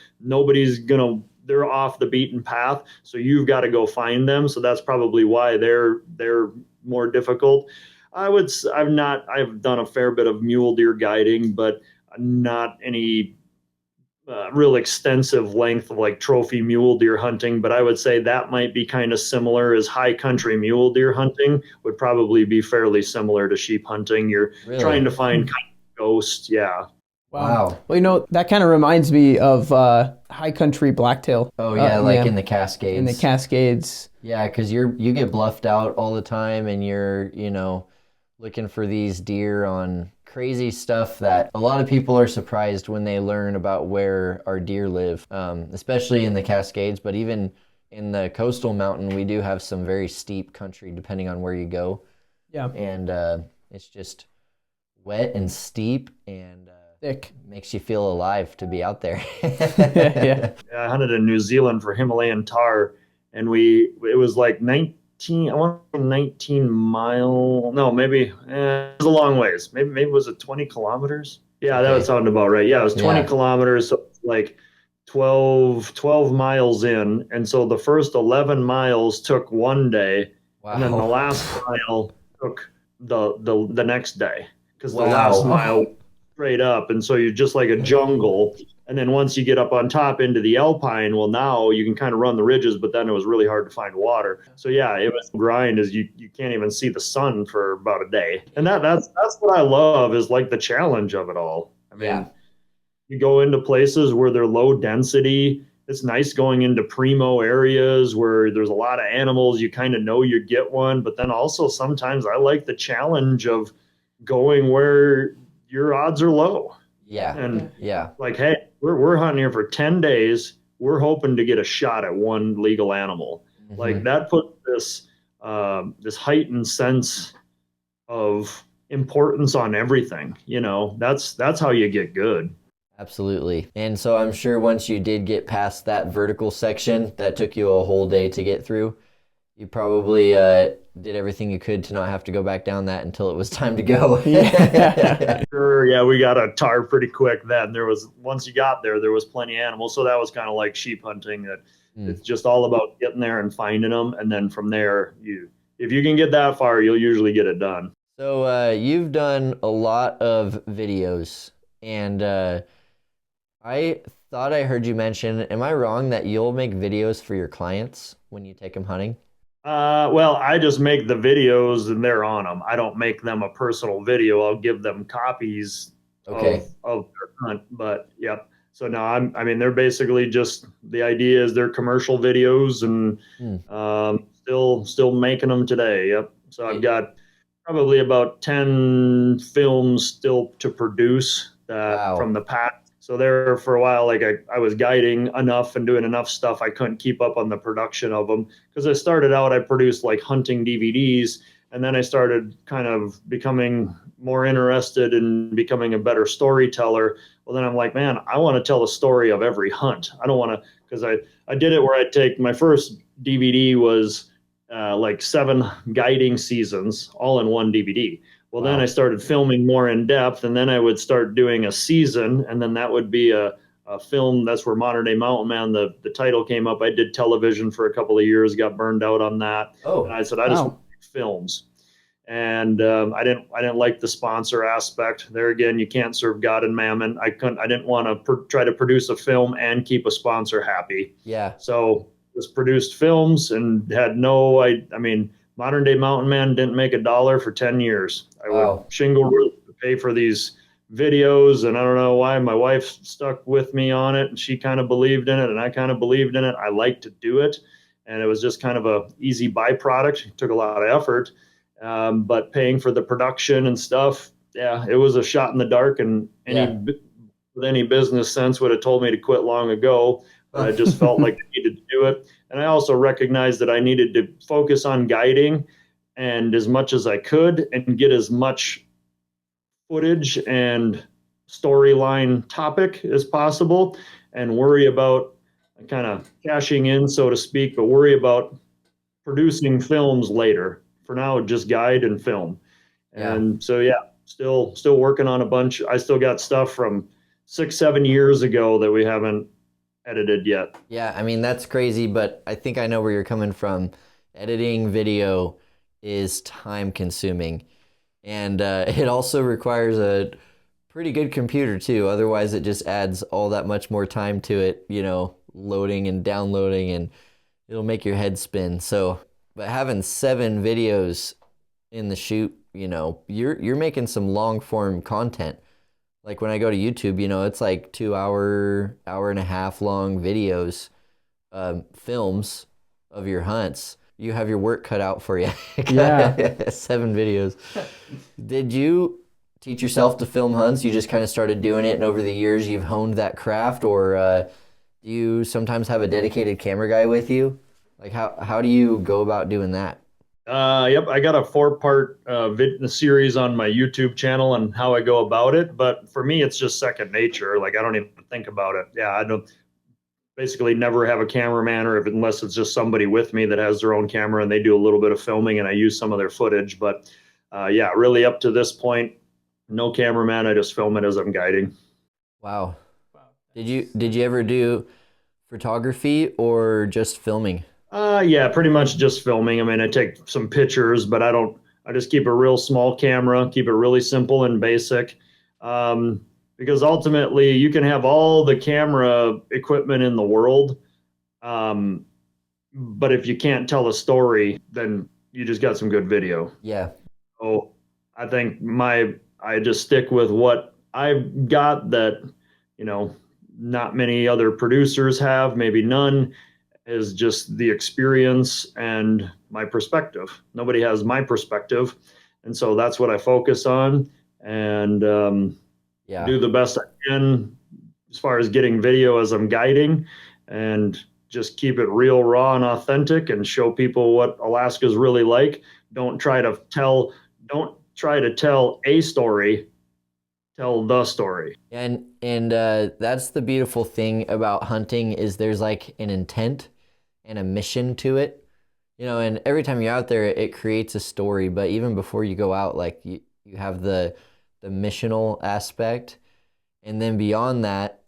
they're off the beaten path. So you've got to go find them. So that's probably why they're more difficult. I've done a fair bit of mule deer guiding, but not any real extensive length of like trophy mule deer hunting. But I would say that might be kind of similar, as high country mule deer hunting would probably be fairly similar to sheep hunting. You're trying to find kind of ghosts. Yeah. Wow. Well, that kind of reminds me of high country blacktail. Oh yeah, in the Cascades. In the Cascades. Yeah, because you get bluffed out all the time, and you're looking for these deer on crazy stuff that a lot of people are surprised when they learn about where our deer live, especially in the Cascades. But even in the coastal mountain, we do have some very steep country depending on where you go. Yeah. And it's just wet and steep and thick. Makes you feel alive to be out there. Yeah. I hunted in New Zealand for Himalayan tahr, and it was like 19 mile. No, maybe it was a long ways. Maybe was it 20 kilometers? Yeah, that would sound about right. Yeah, it was 20 kilometers. So like 12 miles in. And so the first 11 miles took one day. Wow. And then the last mile took the next day, because the last mile straight up. And so you're just like a jungle. And then once you get up on top into the alpine, well, now you can kind of run the ridges, but then it was really hard to find water. So yeah, it was grind, is you can't even see the sun for about a day. And that's what I love, is like the challenge of it all. I mean, you go into places where they're low density. It's nice going into primo areas where there's a lot of animals. You kind of know you get one, but then also sometimes I like the challenge of going where your odds are low. Yeah. And like, hey, we're hunting here for 10 days. We're hoping to get a shot at one legal animal. Mm-hmm. Like that puts this heightened sense of importance on everything. That's how you get good. Absolutely. And so I'm sure once you did get past that vertical section that took you a whole day to get through, you probably did everything you could to not have to go back down that until it was time to go. Sure. Yeah, we got a tahr pretty quick then. Once you got there was plenty of animals. So that was kind of like sheep hunting, that it's just all about getting there and finding them. And then from there, if you can get that far, you'll usually get it done. So you've done a lot of videos, and I thought I heard you mention, am I wrong, that you'll make videos for your clients when you take them hunting? Well, I just make the videos and they're on them. I don't make them a personal video. I'll give them copies of their hunt. But yep. So no, I mean, they're basically just, the idea is they're commercial videos, and still making them today. Yep. So I've got probably about 10 films still to produce from the past. So there for a while, like I was guiding enough and doing enough stuff, I couldn't keep up on the production of them. Because I started out, I produced like hunting DVDs, and then I started kind of becoming more interested in becoming a better storyteller. Well, then I'm like, man, I want to tell the story of every hunt. I don't want to, because I did it where I take, my first DVD was like 7 guiding seasons all in one DVD. Well, then I started filming more in depth, and then I would start doing a season, and then that would be a film. That's where Modern Day Mountain Man, the title came up. I did television for a couple of years, got burned out on that. Oh, and I said, I just want to make films. And I didn't like the sponsor aspect. There again, you can't serve God and mammon. I didn't want to try to produce a film and keep a sponsor happy. Yeah. So just produced films and had I mean, Modern Day Mountain Man didn't make $1 for 10 years. I would shingle roof to pay for these videos, and I don't know why my wife stuck with me on it, and she kind of believed in it, and I kind of believed in it. I liked to do it, and it was just kind of a easy byproduct. It took a lot of effort. But paying for the production and stuff, yeah, it was a shot in the dark, and with any business sense would have told me to quit long ago. But I just felt like I needed to do it. And I also recognized that I needed to focus on guiding and as much as I could and get as much footage and storyline topic as possible and worry about kind of cashing in, so to speak, but worry about producing films later. For now, just guide and film. And so, still working on a bunch. I still got stuff from 6-7 years ago that we haven't edited yet. Yeah, I mean, that's crazy, but I think I know where you're coming from. Editing video is time consuming, and it also requires a pretty good computer too. Otherwise, it just adds all that much more time to it, loading and downloading, and it'll make your head spin. So, but having 7 videos in the shoot, you're making some long form content. Like when I go to YouTube, it's like 2 hour and a half long videos, films of your hunts. You have your work cut out for you. Yeah. 7 videos. Did you teach yourself to film hunts? You just kind of started doing it, and over the years you've honed that craft, or do you sometimes have a dedicated camera guy with you? Like how do you go about doing that? Yep, I got a 4-part series on my YouTube channel on how I go about it. But for me, it's just second nature. Like I don't even think about it. Yeah, I don't basically never have a cameraman, or unless it's just somebody with me that has their own camera and they do a little bit of filming and I use some of their footage. But really up to this point, no cameraman. I just film it as I'm guiding. Wow. Did you ever do photography or just filming? Yeah, pretty much just filming. I mean, I take some pictures, but I just keep a real small camera, keep it really simple and basic. Because ultimately you can have all the camera equipment in the world. But if you can't tell a story, then you just got some good video. Yeah. So I think I just stick with what I've got that, not many other producers have, maybe none, is just the experience and my perspective. Nobody has my perspective. And so that's what I focus on, and do the best I can as far as getting video as I'm guiding, and just keep it real, raw, and authentic, and show people what Alaska's really like. Don't try to tell a story, tell the story. And that's the beautiful thing about hunting, is there's like an intent and a mission to it, and every time you're out there, it creates a story. But even before you go out, like you have the missional aspect, and then beyond that,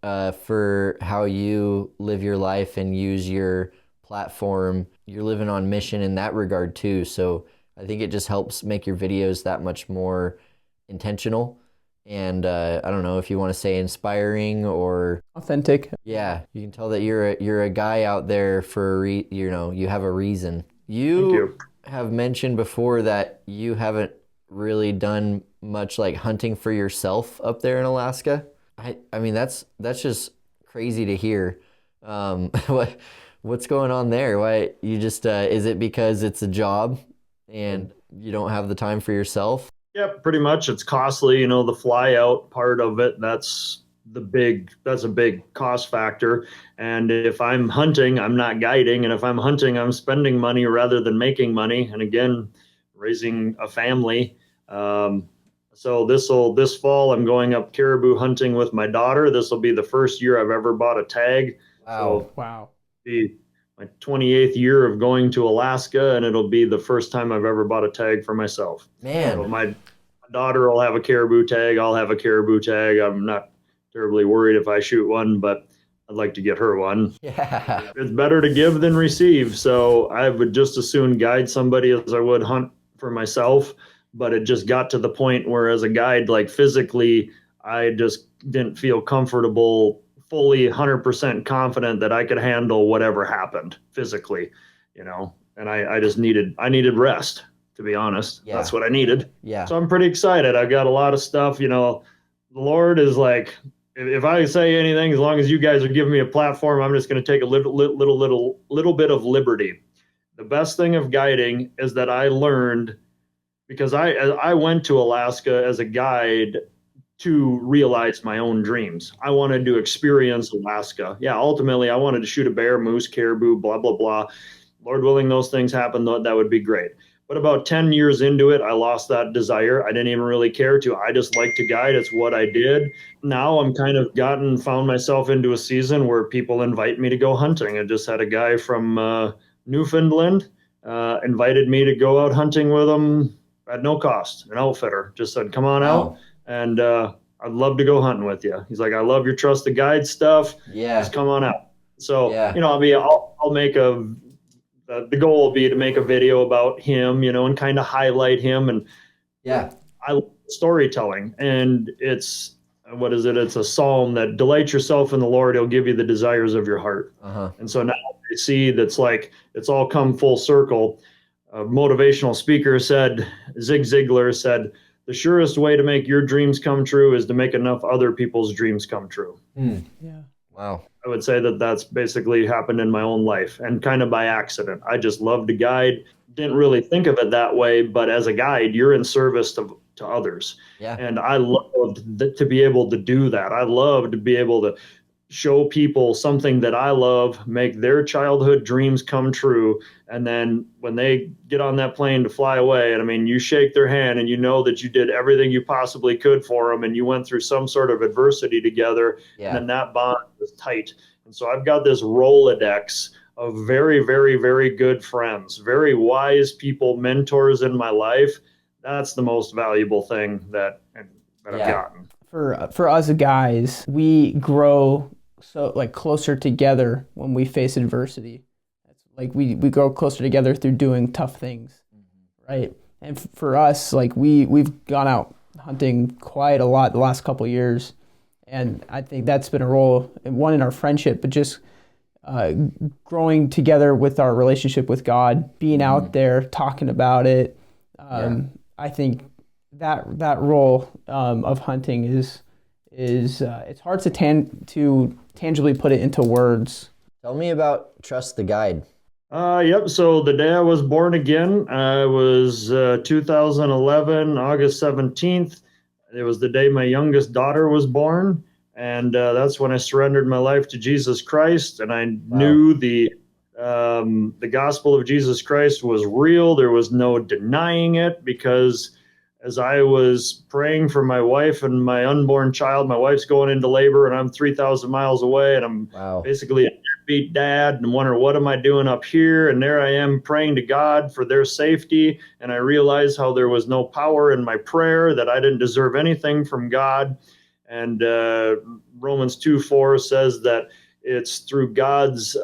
for how you live your life and use your platform, you're living on mission in that regard too. So I think it just helps make your videos that much more intentional. And I don't know if you want to say inspiring or authentic. Yeah, you can tell that you're a guy out there for you have a reason. Thank you. Have mentioned before that you haven't really done much like hunting for yourself up there in Alaska. I mean that's just crazy to hear. What's going on there? Why you just is it because it's a job and you don't have the time for yourself? Yeah, pretty much. It's costly, the fly out part of it. That's a big cost factor. And if I'm hunting, I'm not guiding. And if I'm hunting, I'm spending money rather than making money. And again, raising a family. So this fall, I'm going up caribou hunting with my daughter. This will be the first year I've ever bought a tag. Wow. So be my 28th year of going to Alaska, and it'll be the first time I've ever bought a tag for myself. Man. So my daughter will have a caribou tag. I'll have a caribou tag. I'm not terribly worried if I shoot one, but I'd like to get her one. Yeah. It's better to give than receive. So I would just as soon guide somebody as I would hunt for myself. But it just got to the point where as a guide, like physically, I just didn't feel comfortable, fully 100% confident that I could handle whatever happened physically, and I needed rest, to be honest. Yeah. That's what I needed. Yeah. So I'm pretty excited. I've got a lot of stuff, the Lord is like, if I say anything, as long as you guys are giving me a platform, I'm just going to take a little bit of liberty. The best thing of guiding is that I learned, because I went to Alaska as a guide to realize my own dreams. I wanted to experience Alaska. Yeah, ultimately, I wanted to shoot a bear, moose, caribou, blah, blah, blah. Lord willing, those things happen, that would be great. But about 10 years into it, I lost that desire. I didn't even really care to. I just like to guide. It's what I did. Now I'm kind of found myself into a season where people invite me to go hunting. I just had a guy from Newfoundland invited me to go out hunting with him at no cost. An outfitter just said, come on out, and I'd love to go hunting with you. He's like, I love your trusted guide stuff. Yeah. Just come on out. So, Yeah. I'll make the goal will be to make a video about him, and kind of highlight him. And Yeah. I love storytelling, and it's a psalm that delight yourself in the Lord. He'll give you the desires of your heart. Uh-huh. And so now I see that's like, it's all come full circle. A motivational speaker said, Zig Ziglar said, the surest way to make your dreams come true is to make enough other people's dreams come true. Yeah. Wow. I would say that that's basically happened in my own life, and kind of by accident. I just love to guide. Didn't really think of it that way, but as a guide, you're in service to others. Yeah. And I loved to be able to do that. I love to be able to show people something that I love, make their childhood dreams come true. And then when they get on that plane to fly away, and I mean, you shake their hand and you know that you did everything you possibly could for them, and you went through some sort of adversity together. Yeah. And then that bond was tight. And so I've got this Rolodex of very, very, very good friends, very wise people, mentors in my life. That's the most valuable thing that I've gotten. For us guys, we grow so closer together when we face adversity. It's like we grow closer together through doing tough things, right? And for us, we've gone out hunting quite a lot the last couple of years, and I think that's been a role, one in our friendship, but just growing together with our relationship with God, being out there talking about it. I think that role of hunting is it's hard to tangibly put it into words. Tell me about Trust the Guide. Yep. So the day I was born again, I was 2011, August 17th. It was the day my youngest daughter was born. And that's when I surrendered my life to Jesus Christ. And I knew the gospel of Jesus Christ was real. There was no denying it, because as I was praying for my wife and my unborn child, my wife's going into labor and I'm 3,000 miles away, and I'm basically a deadbeat dad and wondering, what am I doing up here? And there I am praying to God for their safety. And I realized how there was no power in my prayer, that I didn't deserve anything from God. And Romans 2:4 says that it's through God's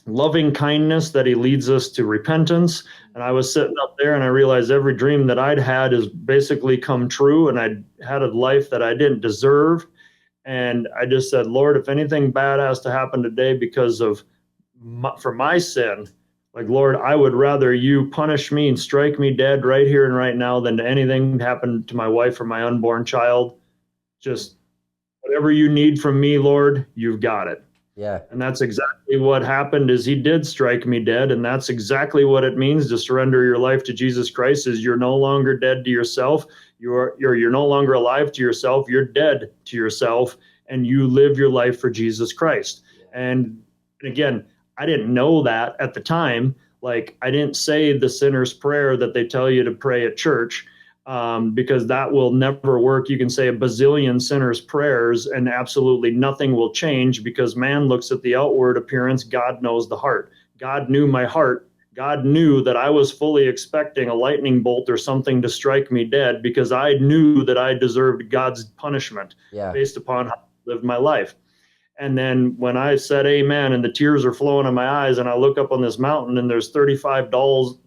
loving kindness that he leads us to repentance. And I was sitting up there and I realized every dream that I'd had has basically come true, and I'd had a life that I didn't deserve. And I just said, Lord, if anything bad has to happen today because of for my sin, Lord, I would rather you punish me and strike me dead right here and right now than to anything happen to my wife or my unborn child. Just whatever you need from me, Lord, you've got it. Yeah. And that's exactly what happened, is he did strike me dead. And that's exactly what it means to surrender your life to Jesus Christ, is you're no longer dead to yourself. You're no longer alive to yourself. You're dead to yourself, and you live your life for Jesus Christ. And again, I didn't know that at the time. I didn't say the sinner's prayer that they tell you to pray at church. Because that will never work. You can say a bazillion sinners' prayers and absolutely nothing will change, because man looks at the outward appearance. God knows the heart. God knew my heart God knew that I was fully expecting a lightning bolt or something to strike me dead, because I knew that I deserved God's punishment based upon how I lived my life. And then when I said amen and the tears are flowing in my eyes, and I look up on this mountain and there's 35 dull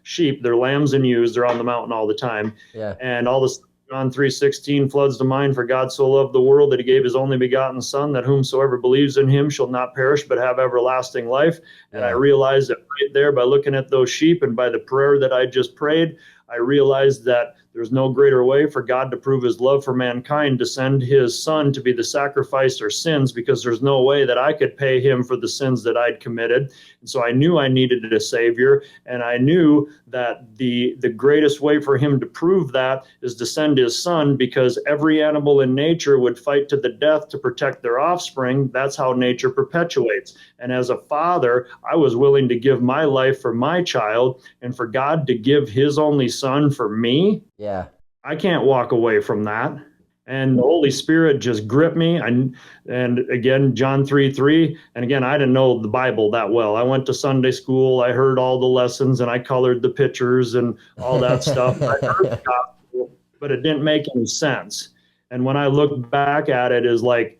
sheep, they're lambs and ewes, they're on the mountain all the time. And all this John 3:16 floods to mind, for God so loved the world that he gave his only begotten son, that whomsoever believes in him shall not perish but have everlasting life. And I realized that right there, by looking at those sheep and by the prayer that I just prayed, I realized that there's no greater way for God to prove his love for mankind, to send his son to be the sacrifice for sins, because there's no way that I could pay him for the sins that I'd committed. And so I knew I needed a savior, and I knew that the greatest way for him to prove that is to send his son, because every animal in nature would fight to the death to protect their offspring. That's how nature perpetuates. And as a father, I was willing to give my life for my child, and for God to give his only son for me. I can't walk away from that. And the Holy Spirit just gripped me. And again, John 3:3. And again, I didn't know the Bible that well. I went to Sunday school. I heard all the lessons and I colored the pictures and all that stuff. I heard the gospel, but it didn't make any sense. And when I look back at it, is like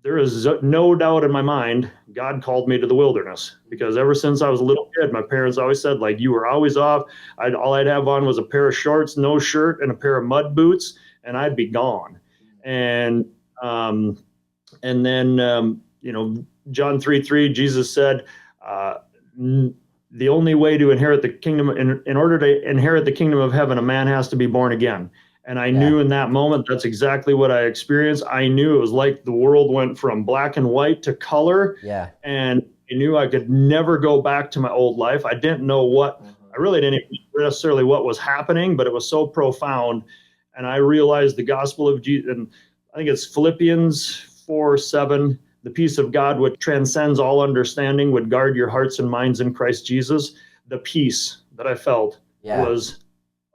there is no doubt in my mind, God called me to the wilderness, because ever since I was a little kid, my parents always said, like, you were always off. All I'd have on was a pair of shorts, no shirt, and a pair of mud boots, and I'd be gone. And then John 3:3, Jesus said, the only way to inherit the kingdom, in order to inherit the kingdom of heaven, a man has to be born again. And I knew in that moment, that's exactly what I experienced. I knew it was like the world went from black and white to color. And I knew I could never go back to my old life. I didn't know I really didn't know necessarily what was happening, but it was so profound. And I realized the gospel of Jesus, and I think it's Philippians 4:7, the peace of God, which transcends all understanding, would guard your hearts and minds in Christ Jesus. The peace that I felt was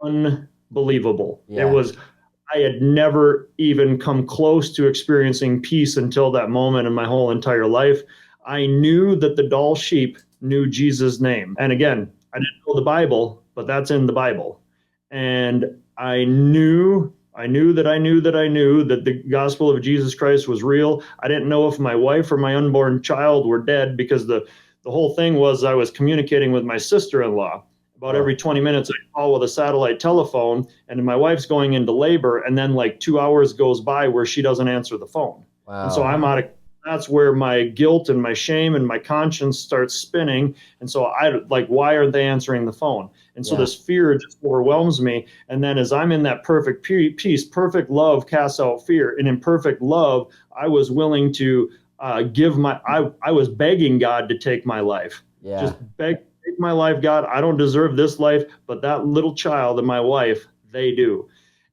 unbelievable. I had never even come close to experiencing peace until that moment in my whole entire life. I knew that the dull sheep knew Jesus' name. And again, I didn't know the Bible, but that's in the Bible. And I knew that the gospel of Jesus Christ was real. I didn't know if my wife or my unborn child were dead, because the whole thing was I was communicating with my sister-in-law. About every 20 minutes, I call with a satellite telephone, and my wife's going into labor, and then like 2 hours goes by where she doesn't answer the phone. And so I'm out of, that's where my guilt and my shame and my conscience starts spinning. And so I like, why aren't they answering the phone? And so this fear just overwhelms me. And then as I'm in that perfect peace, perfect love casts out fear. And in perfect love, I was willing to I was begging God to take my life. Just beg, take my life, God. I don't deserve this life, but that little child and my wife, they do.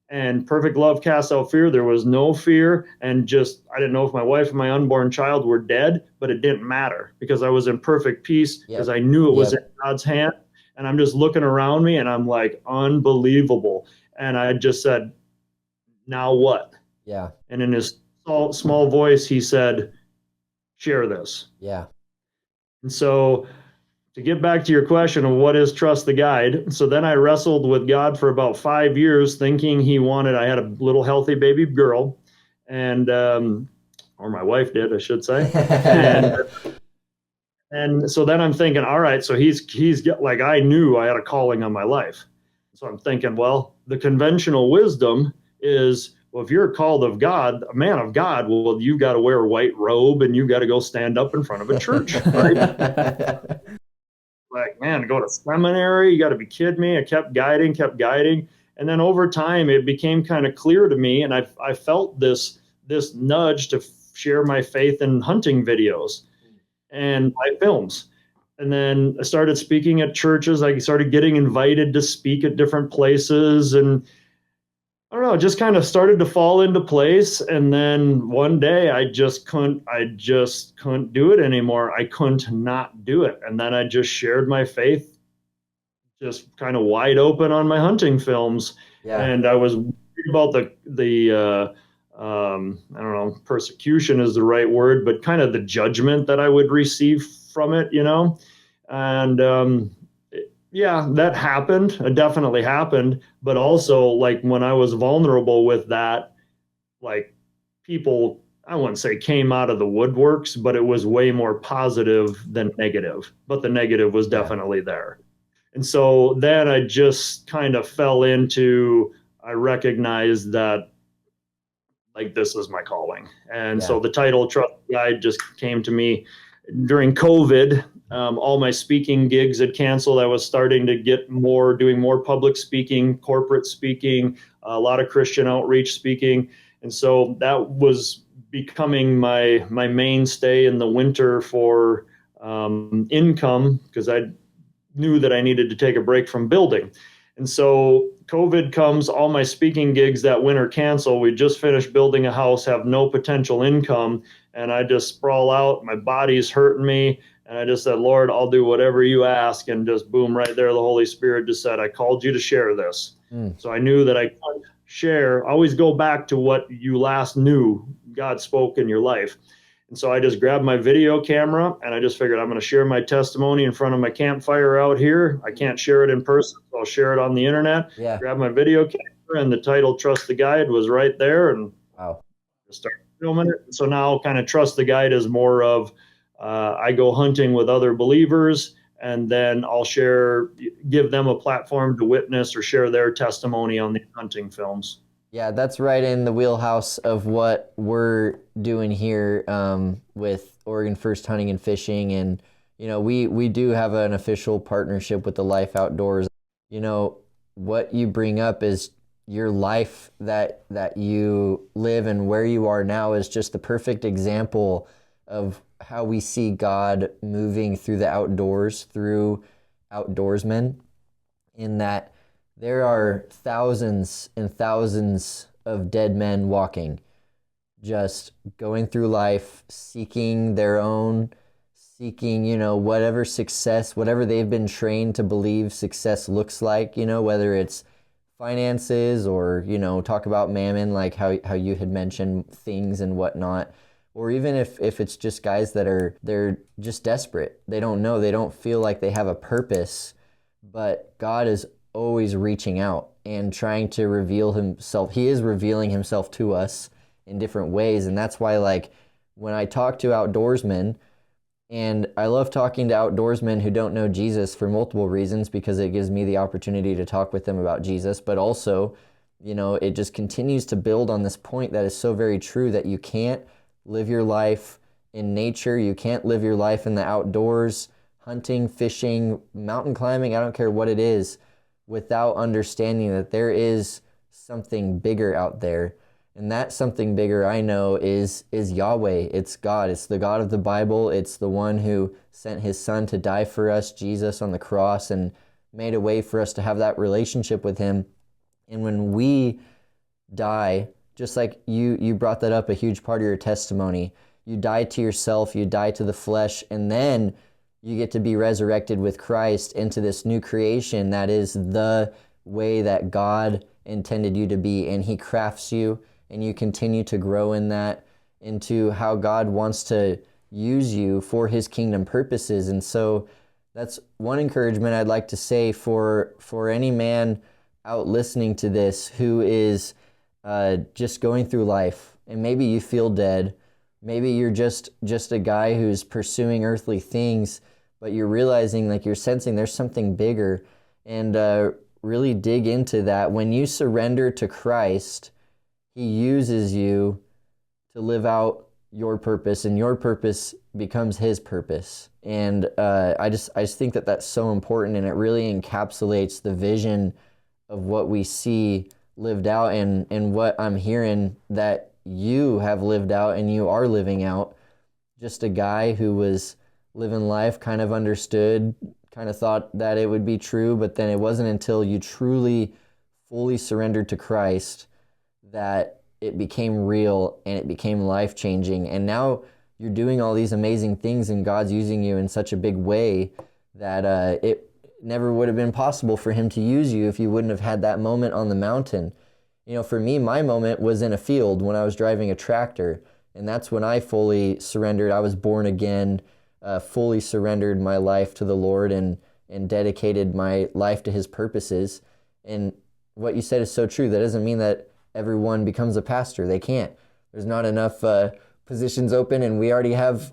And perfect love casts out fear. There was no fear. And just, I didn't know if my wife and my unborn child were dead, but it didn't matter, because I was in perfect peace, because I knew it was in God's hand. And I'm just looking around me and I'm like, unbelievable. And I just said, now what? And in his small voice, he said, share this. And so, to get back to your question of what is trust the guide, so then I wrestled with God for about 5 years, thinking I had a little healthy baby girl, and or my wife did, I should say. And so then I'm thinking, all right, so he's like, I knew I had a calling on my life. So I'm thinking, well, the conventional wisdom is, well, if you're called of God, a man of God, well, you've got to wear a white robe and you've got to go stand up in front of a church, right? Like, man, go to seminary, you got to be kidding me. I kept guiding. And then over time, it became kind of clear to me, and I felt this nudge to share my faith in hunting videos and my films. And then I started speaking at churches. I started getting invited to speak at different places, and I don't know, it just kind of started to fall into place. And then one day I just couldn't do it anymore. I couldn't not do it. And then I just shared my faith just kind of wide open on my hunting films. And I was worried about the I don't know, persecution is the right word, but kind of the judgment that I would receive from it, And yeah, that happened. It definitely happened. But also, like, when I was vulnerable with that, like, people, I wouldn't say came out of the woodworks, but it was way more positive than negative. But the negative was definitely there. And so then I just kind of fell into, I recognized that, like, this is my calling. And so the title Trust Guide just came to me during COVID. All my speaking gigs had canceled. I was starting to get doing more public speaking, corporate speaking, a lot of Christian outreach speaking. And so that was becoming my mainstay in the winter for income, because I knew that I needed to take a break from building. And so COVID comes, all my speaking gigs that winter cancel. We just finished building a house, have no potential income, and I just sprawl out. My body's hurting me. And I just said, Lord, I'll do whatever you ask. And just boom, right there, the Holy Spirit just said, I called you to share this. So I knew that I could share. Always go back to what you last knew God spoke in your life. And so I just grabbed my video camera and I just figured I'm going to share my testimony in front of my campfire out here. I can't share it in person, so I'll share it on the internet. Grab my video camera, and the title Trust the Guide was right there, and just started filming it. So now kind of Trust the Guide is more of I go hunting with other believers, and then I'll give them a platform to witness or share their testimony on the hunting films. Yeah, that's right in the wheelhouse of what we're doing here with Oregon First Hunting and Fishing. And, you know, we do have an official partnership with the Life Outdoors. You know, what you bring up is your life that you live and where you are now is just the perfect example of how we see God moving through the outdoors, through outdoorsmen, in that there are thousands and thousands of dead men walking, just going through life, seeking, you know, whatever success, whatever they've been trained to believe success looks like, you know, whether it's finances or, you know, talk about mammon, like how you had mentioned things and whatnot. Or even if it's just guys they're just desperate. They don't know, they don't feel like they have a purpose, but God is always reaching out and trying to reveal himself. He is revealing himself to us in different ways. And that's why, like, when I talk to outdoorsmen, and I love talking to outdoorsmen who don't know Jesus for multiple reasons, because it gives me the opportunity to talk with them about Jesus, but also, you know, it just continues to build on this point that is so very true, that you can't live your life in nature, you can't live your life in the outdoors, hunting, fishing, mountain climbing, I don't care what it is, without understanding that there is something bigger out there. And that something bigger, I know, is Yahweh. It's God. It's the God of the Bible. It's the one who sent his son to die for us, Jesus, on the cross, and made a way for us to have that relationship with him. And when we die, just like you brought that up, a huge part of your testimony, you die to yourself, you die to the flesh, and then you get to be resurrected with Christ into this new creation that is the way that God intended you to be. And he crafts you, and you continue to grow in that, into how God wants to use you for his kingdom purposes. And so that's one encouragement I'd like to say for any man out listening to this who is just going through life, and maybe you feel dead. Maybe you're just a guy who's pursuing earthly things, but you're realizing, like, you're sensing there's something bigger, and really dig into that. When you surrender to Christ, he uses you to live out your purpose, and your purpose becomes his purpose. And I just think that that's so important, and it really encapsulates the vision of what we see lived out, and what I'm hearing that you have lived out and you are living out. Just a guy who was living life, kind of understood, kind of thought that it would be true, but then it wasn't until you truly, fully surrendered to Christ that it became real and it became life-changing. And now you're doing all these amazing things, and God's using you in such a big way that it never would have been possible for him to use you if you wouldn't have had that moment on the mountain. You know, for me, my moment was in a field when I was driving a tractor, and that's when I fully surrendered. I was born again, fully surrendered my life to the Lord and dedicated my life to his purposes. And what you said is so true. That doesn't mean that everyone becomes a pastor. They can't. There's not enough positions open, and we already have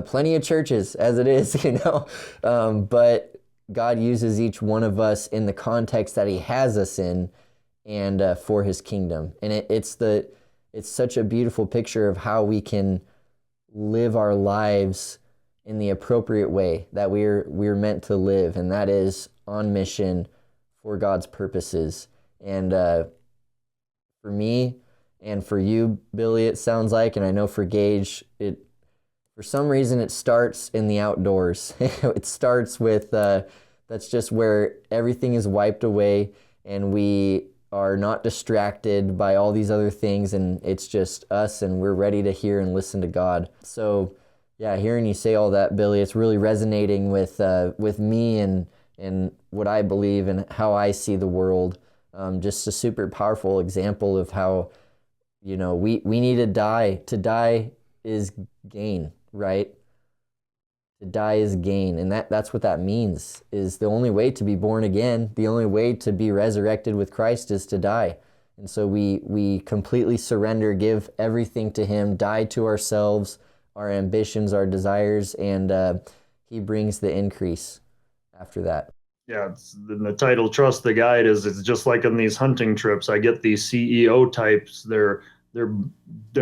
plenty of churches as it is, you know. But God uses each one of us in the context that he has us in, and for his kingdom. And it's such a beautiful picture of how we can live our lives in the appropriate way that we're meant to live, and that is on mission for God's purposes. And for me and for you, Billy, it sounds like, and I know for Gage, for some reason it starts in the outdoors. It starts with that's just where everything is wiped away and we are not distracted by all these other things, and it's just us, and we're ready to hear and listen to God. So yeah, hearing you say all that, Billy, it's really resonating with me and what I believe and how I see the world. Just a super powerful example of how, you know, we need to die. To die is gain, right? To die is gain. And that's what that means, is the only way to be born again, the only way to be resurrected with Christ is to die. And so we completely surrender, give everything to him, die to ourselves, our ambitions, our desires, and he brings the increase after that. Yeah, the title "Trust the Guide" it's just like in these hunting trips. I get these CEO types. They're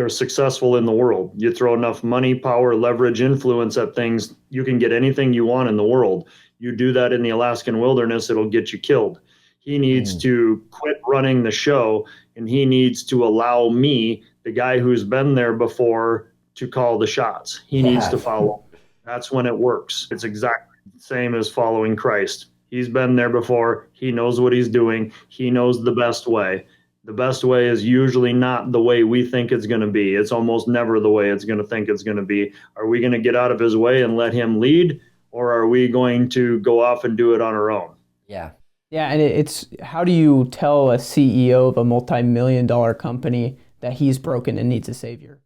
successful in the world. You throw enough money, power, leverage, influence at things, you can get anything you want in the world. You do that in the Alaskan wilderness, it'll get you killed. He needs to quit running the show, and he needs to allow me, the guy who's been there before, to call the shots. He needs to follow. That's when it works. It's exactly the same as following Christ. He's been there before. He knows what he's doing. He knows the best way. The best way is usually not the way we think it's going to be. It's almost never the way it's going to think it's going to be. Are we going to get out of his way and let him lead, or are we going to go off and do it on our own? Yeah. Yeah, and it's how do you tell a CEO of a multi-million-dollar company that he's broken and needs a savior?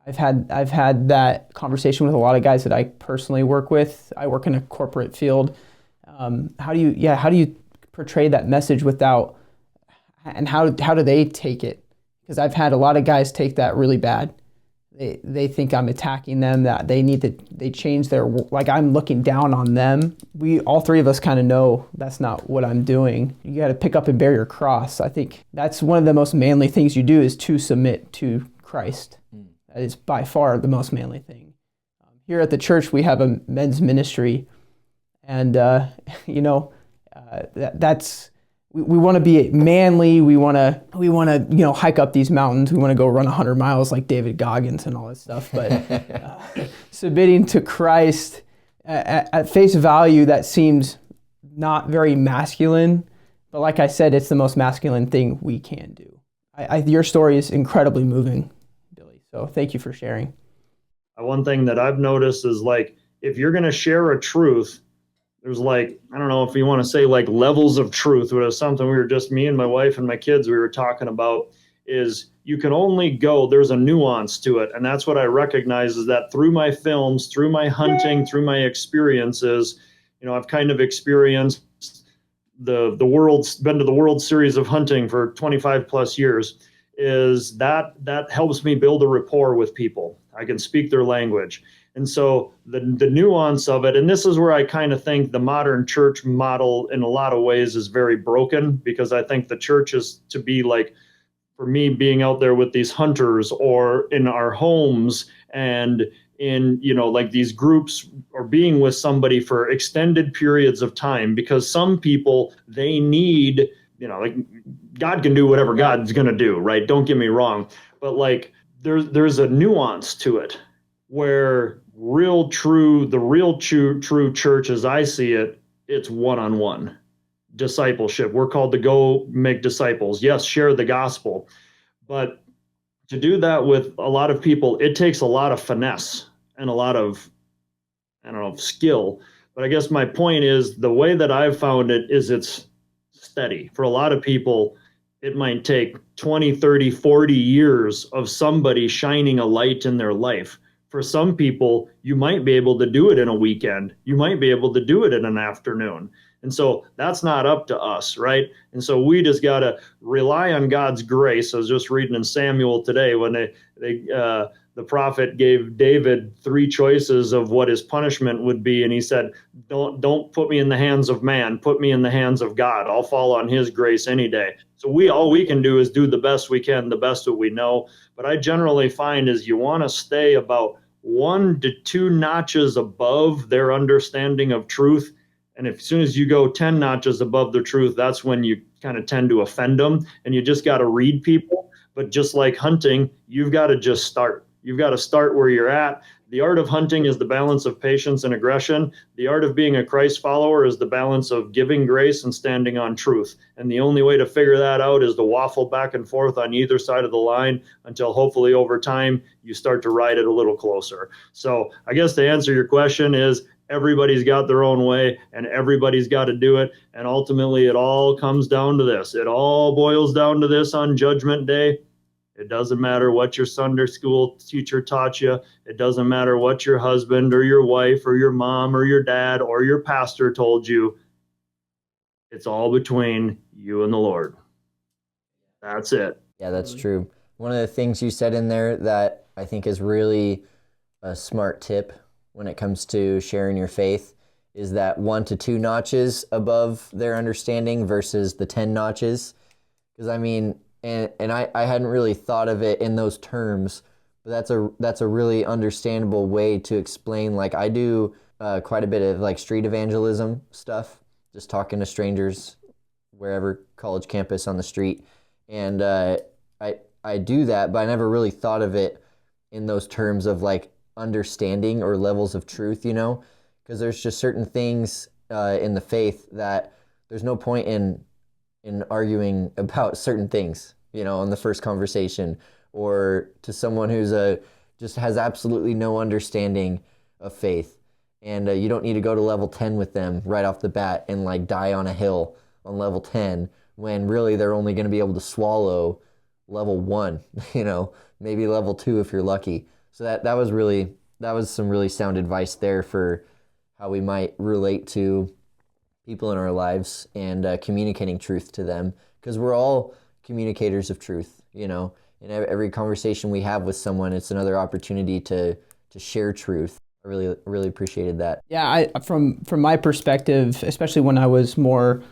I've had that conversation with a lot of guys that I personally work with. I work in a corporate field. How do you portray that message without, and how do they take it? Because I've had a lot of guys take that really bad. They think I'm attacking them, that they change their, like I'm looking down on them. All three of us kind of know that's not what I'm doing. You got to pick up and bear your cross. I think that's one of the most manly things you do, is to submit to Christ. That is by far the most manly thing. Here at the church, we have a men's ministry, and that's we want to be manly. We want to hike up these mountains. We want to go run 100 miles like David Goggins and all that stuff. But submitting to Christ at face value, that seems not very masculine. But like I said, it's the most masculine thing we can do. Your story is incredibly moving, Billy. So thank you for sharing. One thing that I've noticed is, like, if you're going to share a truth, there's, like, I don't know if you want to say like levels of truth, but it was something we were just, me and my wife and my kids, we were talking about, is you can only go, there's a nuance to it. And that's what I recognize, is that through my films, through my hunting, through my experiences, I've kind of experienced the world's, been to the World Series of hunting for 25 plus years, is that helps me build a rapport with people. I can speak their language. And so the nuance of it, and this is where I kind of think the modern church model in a lot of ways is very broken, because I think the church is to be like, for me, being out there with these hunters or in our homes and in, like these groups, or being with somebody for extended periods of time, because some people, they need, like, God can do whatever God's going to do, right? Don't get me wrong. But like, there's a nuance to it, where the real true church, as I see it, it's one-on-one discipleship. We're called to go make disciples. Yes, share the gospel. But to do that with a lot of people, it takes a lot of finesse and a lot of, skill. But I guess my point is, the way that I've found it is it's steady. For a lot of people, it might take 20, 30, 40 years of somebody shining a light in their life For some people, you might be able to do it in a weekend. You might be able to do it in an afternoon. And so that's not up to us, right? And so we just got to rely on God's grace. I was just reading in Samuel today when the prophet gave David 3 choices of what his punishment would be. And he said, don't put me in the hands of man, put me in the hands of God. I'll fall on his grace any day. So all we can do is do the best we can, the best that we know. But I generally find is you want to stay about 1 to 2 notches above their understanding of truth. And as soon as you go 10 notches above the truth, that's when you kind of tend to offend them. And you just got to read people. But just like hunting, you've got to just start. You've got to start where you're at. The art of hunting is the balance of patience and aggression. The art of being a Christ follower is the balance of giving grace and standing on truth. And the only way to figure that out is to waffle back and forth on either side of the line until hopefully over time you start to ride it a little closer. So I guess to answer your question is everybody's got their own way and everybody's got to do it. And ultimately it all comes down to this. It all boils down to this on Judgment Day. It doesn't matter what your Sunday school teacher taught you. It doesn't matter what your husband or your wife or your mom or your dad or your pastor told you. It's all between you and the Lord. That's it. Yeah, that's true. One of the things you said in there that I think is really a smart tip when it comes to sharing your faith is that 1 to 2 notches above their understanding versus the 10 notches. Because I mean, and I hadn't really thought of it in those terms, but that's a really understandable way to explain. Like I do quite a bit of like street evangelism stuff, just talking to strangers wherever, college campus, on the street, and I do that, but I never really thought of it in those terms of like understanding or levels of truth, you know, because there's just certain things in the faith that there's no point in arguing about certain things, you know, on the first conversation, or to someone who's just has absolutely no understanding of faith. And you don't need to go to level 10 with them right off the bat and like die on a hill on level 10 when really they're only going to be able to swallow level 1, you know, maybe level 2 if you're lucky. So that was some really sound advice there for how we might relate to people in our lives and communicating truth to them, because we're all communicators of truth, you know. In every conversation we have with someone, it's another opportunity to share truth. I really appreciated that. Yeah, from my perspective, especially when I was more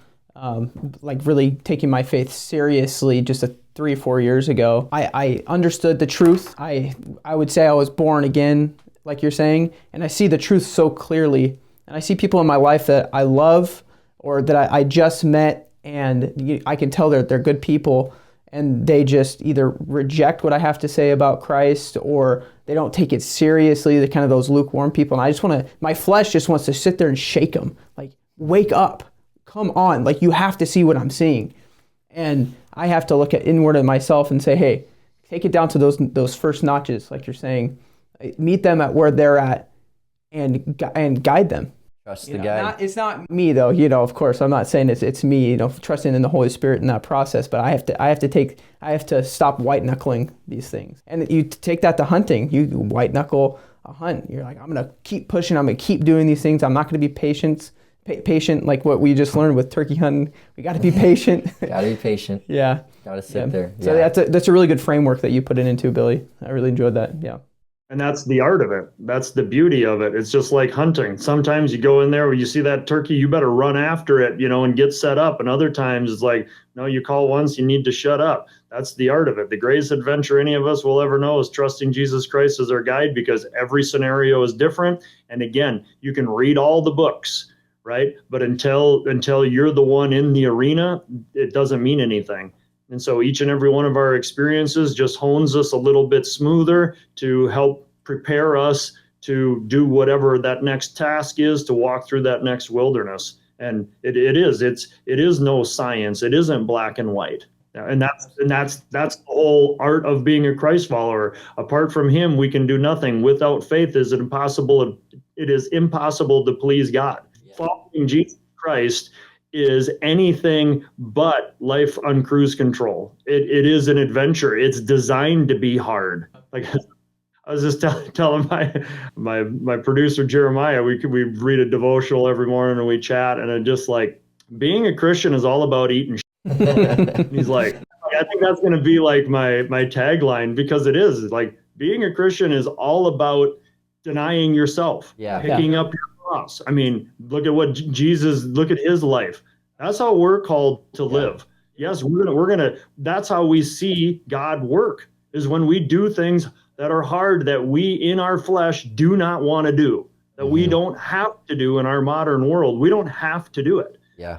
like really taking my faith seriously just 3 or 4 years ago, I understood the truth. I would say I was born again, like you're saying, and I see the truth so clearly. And I see people in my life that I love or that I just met, and I can tell they're good people, and they just either reject what I have to say about Christ or they don't take it seriously. They're kind of those lukewarm people. And my flesh just wants to sit there and shake them. Like, wake up, come on. Like, you have to see what I'm seeing. And I have to look inward at myself and say, hey, take it down to those first notches, like you're saying. Meet them at where they're at and guide them. Trust the guide. It's not me though, of course. I'm not saying it's me, trusting in the Holy Spirit in that process, but I have to stop white knuckling these things. And you take that to hunting. You white knuckle a hunt. You're like, I'm going to keep pushing. I'm going to keep doing these things. I'm not going to be patient, like what we just learned with turkey hunting. We got to be patient. Got to be patient. Yeah. Got to sit there. So that's a really good framework that you put it into, Billy. I really enjoyed that. Yeah. And that's the art of it. That's the beauty of it. It's just like hunting. Sometimes you go in there where you see that turkey, you better run after it, and get set up. And other times it's like, no, you call once, you need to shut up. That's the art of it. The greatest adventure any of us will ever know is trusting Jesus Christ as our guide, because every scenario is different. And again, you can read all the books, right? But until you're the one in the arena, it doesn't mean anything. And so each and every one of our experiences just hones us a little bit smoother to help prepare us to do whatever that next task is, to walk through that next wilderness. And it is no science. It isn't black and white. And that's the whole art of being a Christ follower. Apart from him, we can do nothing. Without faith, it is impossible to please God. Yeah. Following Jesus Christ is anything but life on cruise control. It is an adventure. It's designed to be hard. Like I was just telling my producer Jeremiah, we read a devotional every morning and we chat, and it just like, being a Christian is all about eating shit. He's like, I think that's going to be like my tagline, because it is like, being a Christian is all about denying yourself, picking up your cross. I mean, look at what Jesus, look at his life. That's how we're called to live. Yes, we're gonna. That's how we see God work, is when we do things that are hard, that we in our flesh do not want to do, that we don't have to do in our modern world. We don't have to do it. Yeah.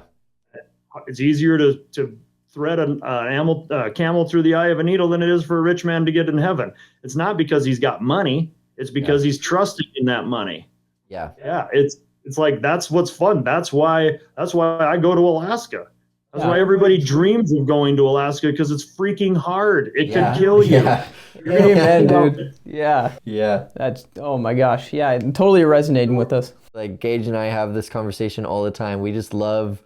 It's easier to thread a camel through the eye of a needle than it is for a rich man to get in heaven. It's not because he's got money. It's because he's trusting in that money. Yeah. Yeah. It's like, that's what's fun. That's why I go to Alaska. That's why everybody dreams of going to Alaska, because it's freaking hard. It could kill you. Yeah. Amen, dude. Yeah. Yeah. That's, oh my gosh. Yeah, totally resonating with us. Like Gage and I have this conversation all the time. We just love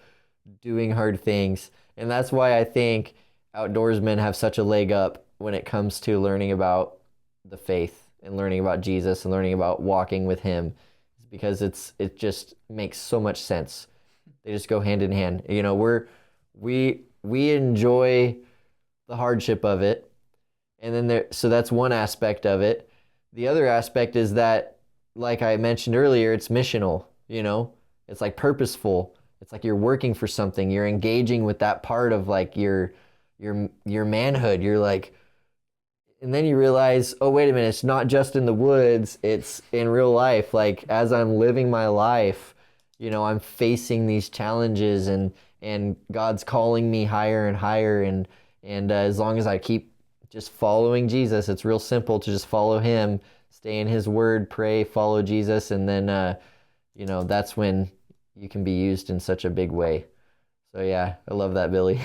doing hard things. And that's why I think outdoorsmen have such a leg up when it comes to learning about the faith and learning about Jesus and learning about walking with him, because it just makes so much sense. They just go hand in hand. You know, we enjoy the hardship of it. And then so that's one aspect of it. The other aspect is that, like I mentioned earlier, it's missional, you know? It's like purposeful. It's like you're working for something. You're engaging with that part of like your manhood. You're like, and then you realize, oh, wait a minute, it's not just in the woods, it's in real life. Like, as I'm living my life, you know, I'm facing these challenges, and God's calling me higher and higher. And as long as I keep just following Jesus, it's real simple to just follow him, stay in his word, pray, follow Jesus. And then, you know, that's when you can be used in such a big way. So yeah, I love that, Billy.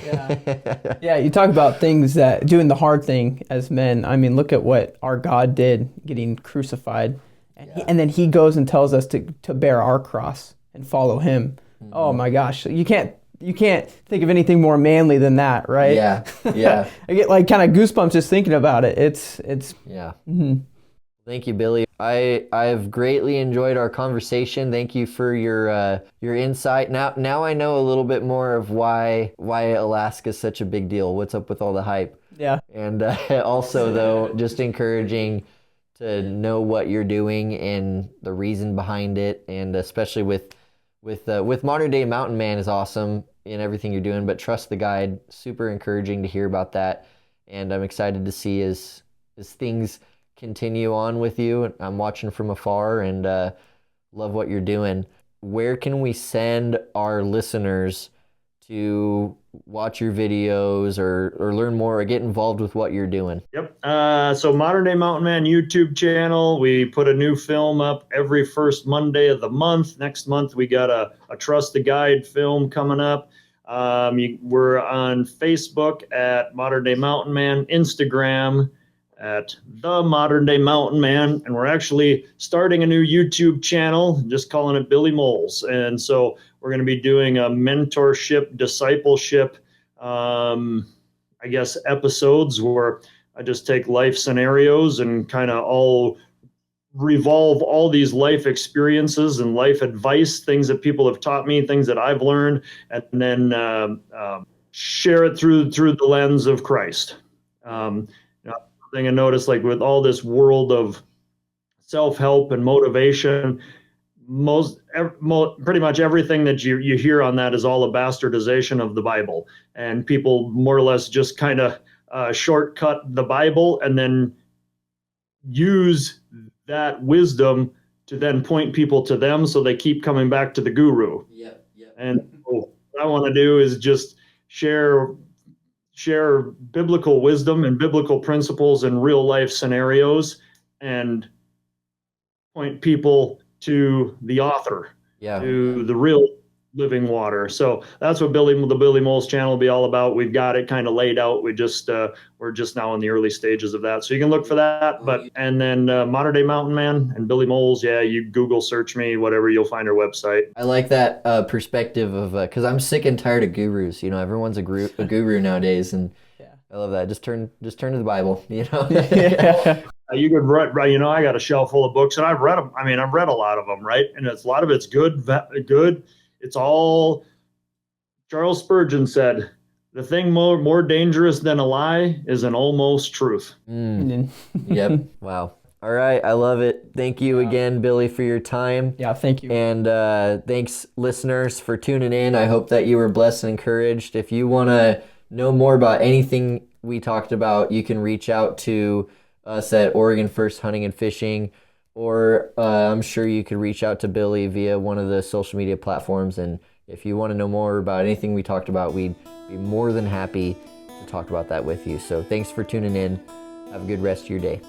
Yeah, you talk about things that doing the hard thing as men. I mean, look at what our God did, getting crucified, and then he goes and tells us to bear our cross and follow him. Mm-hmm. Oh my gosh, you can't think of anything more manly than that, right? Yeah. I get like kind of goosebumps just thinking about it. It's yeah. Mm-hmm. Thank you, Billy. I've greatly enjoyed our conversation. Thank you for your insight. Now I know a little bit more of why Alaska is such a big deal. What's up with all the hype? Yeah. And also, though, just encouraging to know what you're doing and the reason behind it, and especially with modern day mountain man is awesome in everything you're doing. But trust the guide. Super encouraging to hear about that, and I'm excited to see as things continue on with you. I'm watching from afar and love what you're doing. Where can we send our listeners to watch your videos or learn more or get involved with what you're doing? Yep. So Modern Day Mountain Man YouTube channel. We put a new film up every first Monday of the month. Next month we got a Trust the Guide film coming up. We're on Facebook at Modern Day Mountain Man, Instagram at The Modern Day Mountain Man, and we're actually starting a new YouTube channel, just calling it Billy Molls. And so we're going to be doing a mentorship, discipleship, I guess, episodes where I just take life scenarios and kind of all revolve all these life experiences and life advice, things that people have taught me, things that I've learned, and then share it through the lens of Christ. Thing I noticed, like with all this world of self-help and motivation, pretty much everything that you hear on that is all a bastardization of the Bible, and people more or less just kind of shortcut the Bible and then use that wisdom to then point people to them, so they keep coming back to the guru. Yep. And what I want to do is just share biblical wisdom and biblical principles in real life scenarios and point people to the author, to the real living water. So that's what the Billy Molls channel will be all about. We've got it kind of laid out. We're just now in the early stages of that. So you can look for that. And then Modern Day Mountain Man and Billy Molls. Yeah, you Google search me, whatever, you'll find our website. I like that perspective of, because I'm sick and tired of gurus. You know, everyone's a guru nowadays, and I love that. Just turn to the Bible, you know? You could read, I got a shelf full of books, and I've read them. I mean, I've read a lot of them, right? And a lot of it's good. It's all. Charles Spurgeon said, "The thing more dangerous than a lie is an almost truth." Yep. Wow. All right. I love it. Thank you again, Billy, for your time. Yeah, thank you. And thanks, listeners, for tuning in. I hope that you were blessed and encouraged. If you want to know more about anything we talked about, you can reach out to us at Oregon First Hunting and Fishing, or I'm sure you could reach out to Billy via one of the social media platforms. And if you want to know more about anything we talked about, we'd be more than happy to talk about that with you. So thanks for tuning in. Have a good rest of your day.